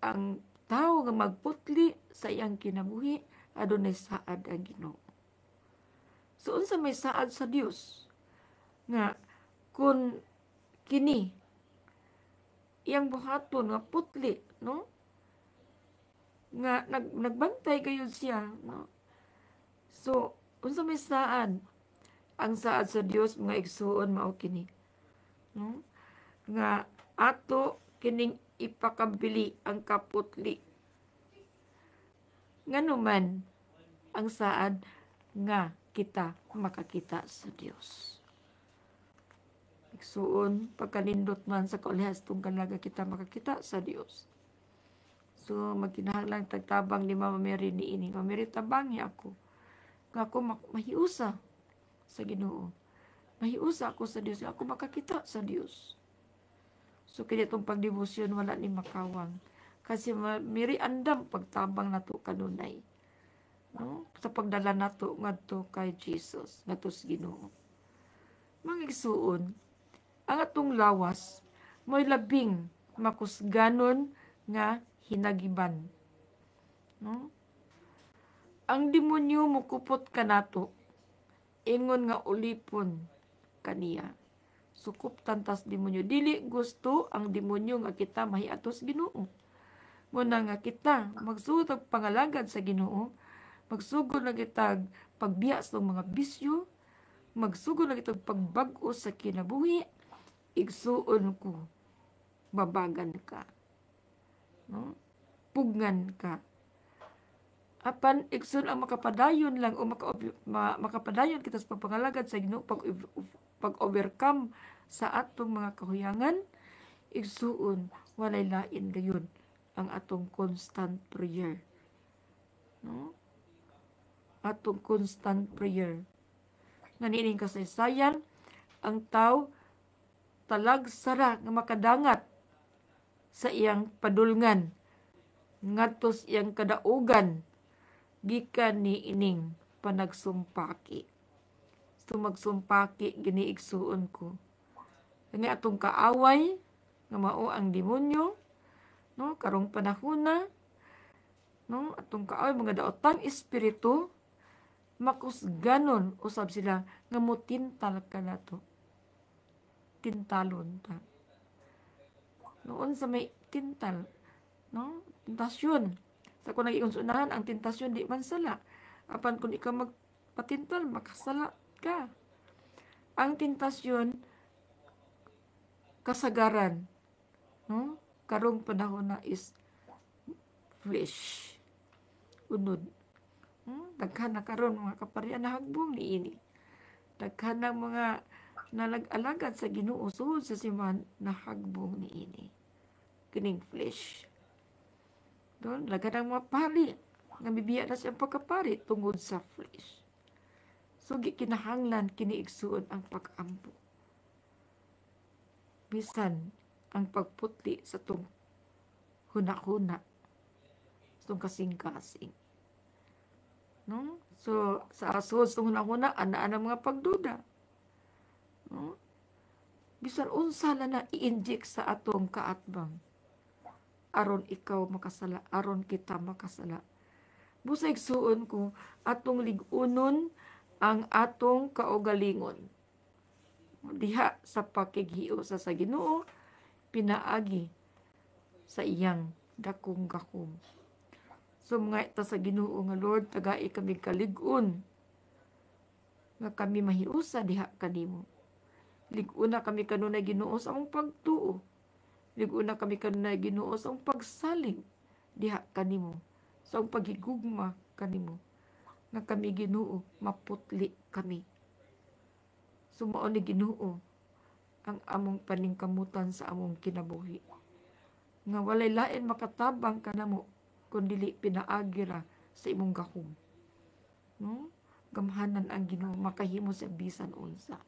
ang tao nga magputli sa iyang kinabuhi adunay saad ang Ginoo. So unsa may saad sa Dios nga kun kini iyang buhaton nga putli, no, nga nagbantay kayo siya, no. So unsa may saad, ang saad sa Dios mga igsuon mao kini, no, nga ato kining ipakabili ang kaputli. Nganuman ang saad nga kita makakita sa Dios. Igsuon pagkanindot man sa kaulihas tong kalaga kita makakita sa Dios. So magkinahanglan tagtabang ni Mama Mary niini. Mama Mary, tabangi ako. Nga ako mahiusa sa Ginoo. Mahiusa ako sa Dios. Ako makakita sa Dios. So kaya itong pagdebosyon wala ni makawang. Kasi Mary andam pagtabang nato kanunay. No? Sa pagdala nato ngadto kay Jesus, ngadto sa Ginoo. Mga igsuon, ang atong lawas mo'y labing makusganon nga hinagiban. No? Ang demonyo mukupot kanato, ingon nga ulipon kaniya. Sukup tantas demonyo. Dili gusto ang demonyo nga kita mahiatos Ginoo. Muna nga kita magsugod og pangalagad sa Ginoo, magsugod na kitag pagbiya sa mga bisyo, magsugod na kitag pagbag-o sa kinabuhi, igsuon ko, babagan ka. No? Pugnan ka. Apan igsuon ang makapadayon lang o makapadayon kita sa pagpangalagad sa Ginoo, pag-overcome sa atong mga kahuyangan, igsuon walay lain gayon ang atong constant prayer. No? Atong constant prayer. Nga nining kasaysayan, ang tao talag sara nga makadangat sa iyang padulngan ngadto sa iyang kadaugan gikan ni ining panagsumpaki. So magsumpaki gini igsuon ko. Kani atong kaaway nga mao ang demonyo, no, karong panahona, no, atong kaaway mga daotang espiritu makusganon usab sila nga mutintal kanato. Tintalon ta. Noon sa may tintal, no? Tentasyon. Sa kung nag-iunsunahan, ang tentasyon di man sala. Apan kung ikaw magpatintal, makasala ka. Ang tentasyon, kasagaran, no? Karong panahon na is flesh. Unod. Daghan na karon mga kaparian na hagbong ni ini. Daghan na mga nalag-alagad sa Ginoo sud sa siman nahagbong niini kining flesh. Don lagad ang mga pari nga bibiya na siyang pagkapari tungod sa flesh. So gikinahanglan kini igsuon ang pag-ampo. Bisan ang pagputli sa tong hunahuna, sa tong kasing-kasing. No? So sa asod sa hunahuna ana mga pagduda. No? Bisan unsa na i-inject sa atong kaatbang aron ikaw makasala, aron kita makasala. Busay suon ko atong ligunon ang atong kaugalingon. Diha sa pakighiyo sa Ginoo pinaagi sa iyang dakong gakom. So mga ita sa Ginoo nga Lord, tagai kami kalig-on nga kami mahiusa diha kanimo. Lig-una kami kanunay Ginoo sa among pagtuo. Lig-una kami kanunay Ginoo sa among pagsalig diha kanimo. Sa among paghigugma kanimo. Nga kami Ginoo maputli kami. Sumao ni Ginoo ang among paningkamutan sa among kinabuhi. Nga walay lain makatabang kanamo kundili pinaagi ra sa imong gahom. No? Gamhanan ang Ginoo makahimo sa bisan unsa.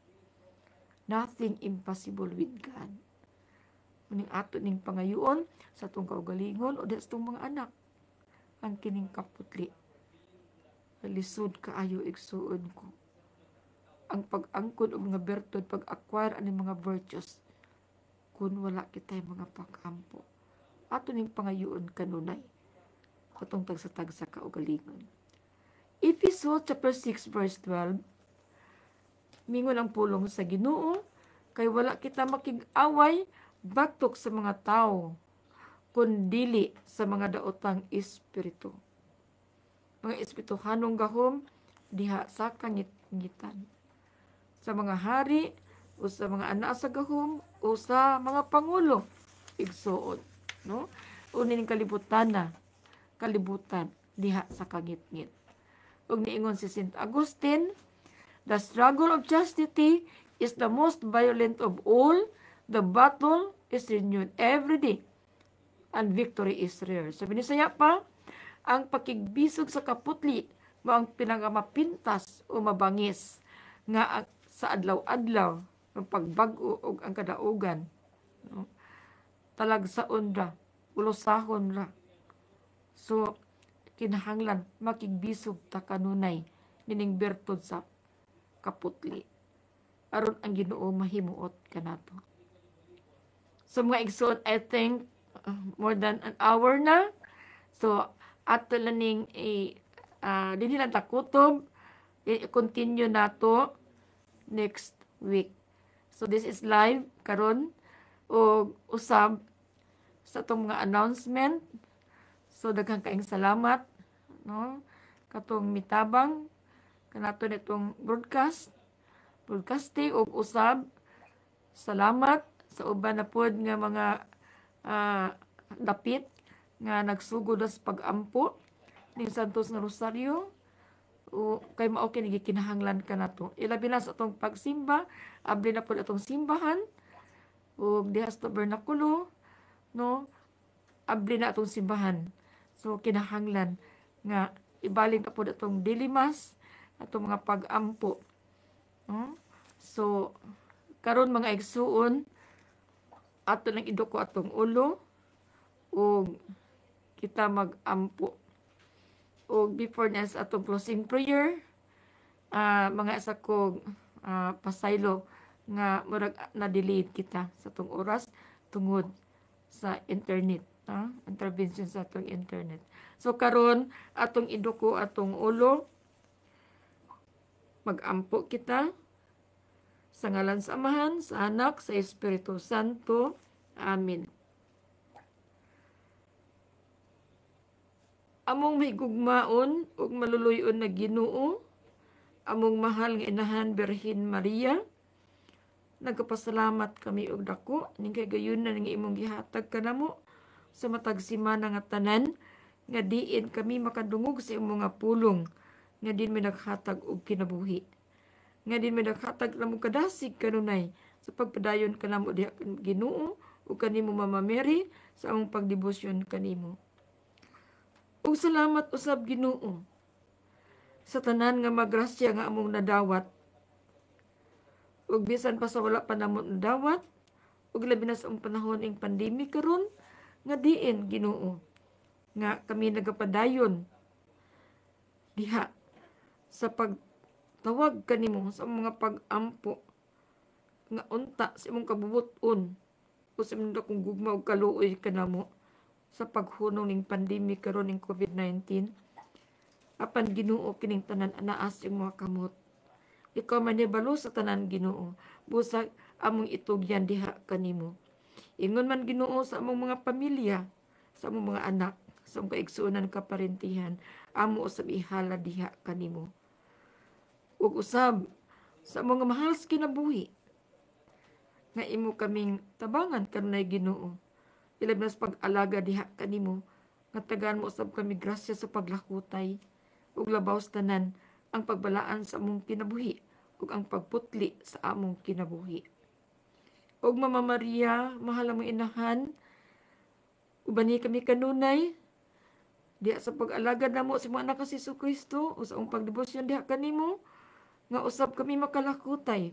Nothing impossible with God. Muning ato ning pangayoon sa atong kaugalingon o sa atong mga anak ang kining kaputli. Lisod kaayo igsuon ko. Ang pag-angkon og mga bertud, pag-acquire ani mga virtues kun wala kitay mga pag-ampo. Ato ning pangayoon kanunay atong tagsa-tagsa kaugalingon. Ephesians chapter 6 verse 12, mingon ang pulong sa Ginoo kay wala kita makig-away batok sa mga tao kundili sa mga daotang espiritu. Mga espirituhanong gahom diha sa kangit-ngitan. Sa mga hari o sa mga anak sa gahom o sa mga pangulo igsuon, no? Unin kalibutan diha sa kangit-ngit. Ug niingon si Saint Augustine, the struggle of chastity is the most violent of all. The battle is renewed every day, and victory is rare. Sabi ni saya pa, ang pakigbisog sa kaputli mo ang pinagamapintas o mabangis nga sa adlaw-adlaw ang pagbag-o o ang kadaugan. No? Talagsaon ra, ulusahon ra. So, kinahanglan makigbisog ta kanunay nining bertud sa kaputli. Aron ang Ginoo mahimuot kanato. So mga igsoon, I think more than an hour na. So ato laning dinhi lang ta kutob, continue nato next week. So this is live karon o usab sa atong mga announcement. So daghang kaayong salamat, no, katong mitabang kanato nitong broadcasting og usab salamat sa uban na pod nga mga dapit nga nagsugod sa pag-ampo ning Santos nga Rosario o kay mao kini gikinahanglan kanato. Ilabi na sa atong pagsimba, abli na pod atong simbahan ug diha sa tabernakulo, no, abli na atong simbahan. So kinahanglan nga ibalin ta pod atong daily mass, atong mga pag-ampo. No? So karon mga igsuon, ato nang iduko atong ulo ug kita mag-ampo. O before na sa atong closing prayer, mga isa kong pasaylo nga murag na-delayed kita sa atong oras tungod sa internet, intervention sa atong internet. So karon atong iduko atong ulo, mag-ampo kita sa ngalan sa Amahan, sa Anak, sa Espiritu Santo. Amen. Among mahigugmaon ug maluluyon na Ginoo, among mahal nga inahan Birhen Maria, nagkapasalamat kami og dako ning kaygayonan nga imong gihatag kanamo sa matag semana nga tanan nga diin kami makadungog sa imong nga pulong nga din may naghatag og kinabuhi. Nga din may naghatag namo kadasig kanunay sa pagpadayon kanamo diha Ginoo ug kanimo Mama Mary sa among pagdebosyon kanimo. Ug salamat usab Ginoo sa tanan nga magrasya nga among nadawat. Ug bisan pa sa wala pa namo nadawat, ug labi na sa panahon ing pandemic karon nga diin Ginoo nga kami nagapadayon diha sa pagtawag kanimo sa mga pag-ampo nga unta sa imong kabubuton o sa imong dakong gugma ug kaluoy kanamo sa paghunong ning pandemic karon ning COVID-19. Apan Ginoo kining tanan anaas yung mga kamot. Ikaw man nibalo sa tanan Ginoo, busag among itugyan diha kanimo. Ingon man Ginoo sa among mga pamilya, sa among mga anak, sa among kaigsuonan kaparentihan, amo usab ihala diha kanimo. Ug usab sa mga mahal sa kinabuhi nga imo kaming tabangan kanunay Ginoo. Ilab na sa pag-alaga diha kanimo, nga tagaan mo usab kami grasya sa paglakutay, ug labaw sa tanan ang pagbalaan sa among kinabuhi, ug ang pagputli sa among kinabuhi. Og Mama Maria, mahal among inahan, ubani kami kanunay diha sa pag-alagad namo sa mga anak sa Hesus Kristo o sa among pagdebosyon diha kanimo, nga usab kami makalakutay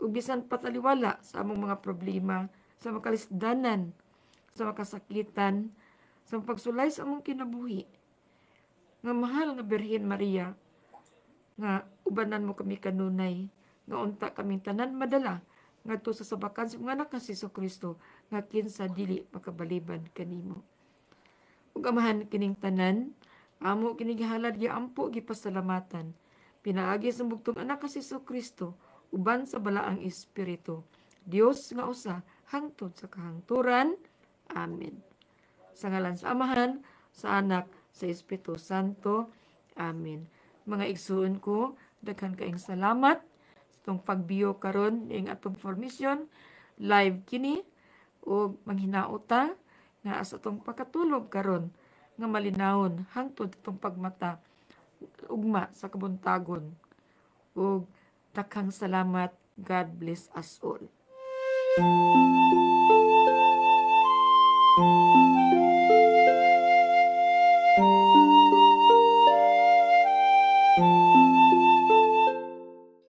ug bisan pataliwala sa among mga problema, sa makalisdanan, sa makasakitan, sa pagsulay sa among kinabuhi. Nga mahal nga Birhen Maria, nga ubanan mo kami kanunay, nga unta kaming tanan madala ngadto sa sabakan sa mga anak sa Hesus Kristo, nga kinsa dili makabaliban kanimo. Ug amahan kining tanan, amo kini gihalad giampo gipasalamatan. Pinaagi sa bugtong anak sa Hesus Kristo, uban sa balaang espiritu, Dios nga usa hangtod sa kahangturan. Amen. Sa ngalan sa Amahan, sa Anak, sa Espiritu Santo. Amen. Mga igsuon ko, daghan kaayong salamat sa itong pagbiyo karon ning atong formation live kini o manghinauta nga sa itong pagkatulog karon nga malinawon hangtod itong pagmata ugma sa kabuntagon. Ug daghang salamat. God bless us all.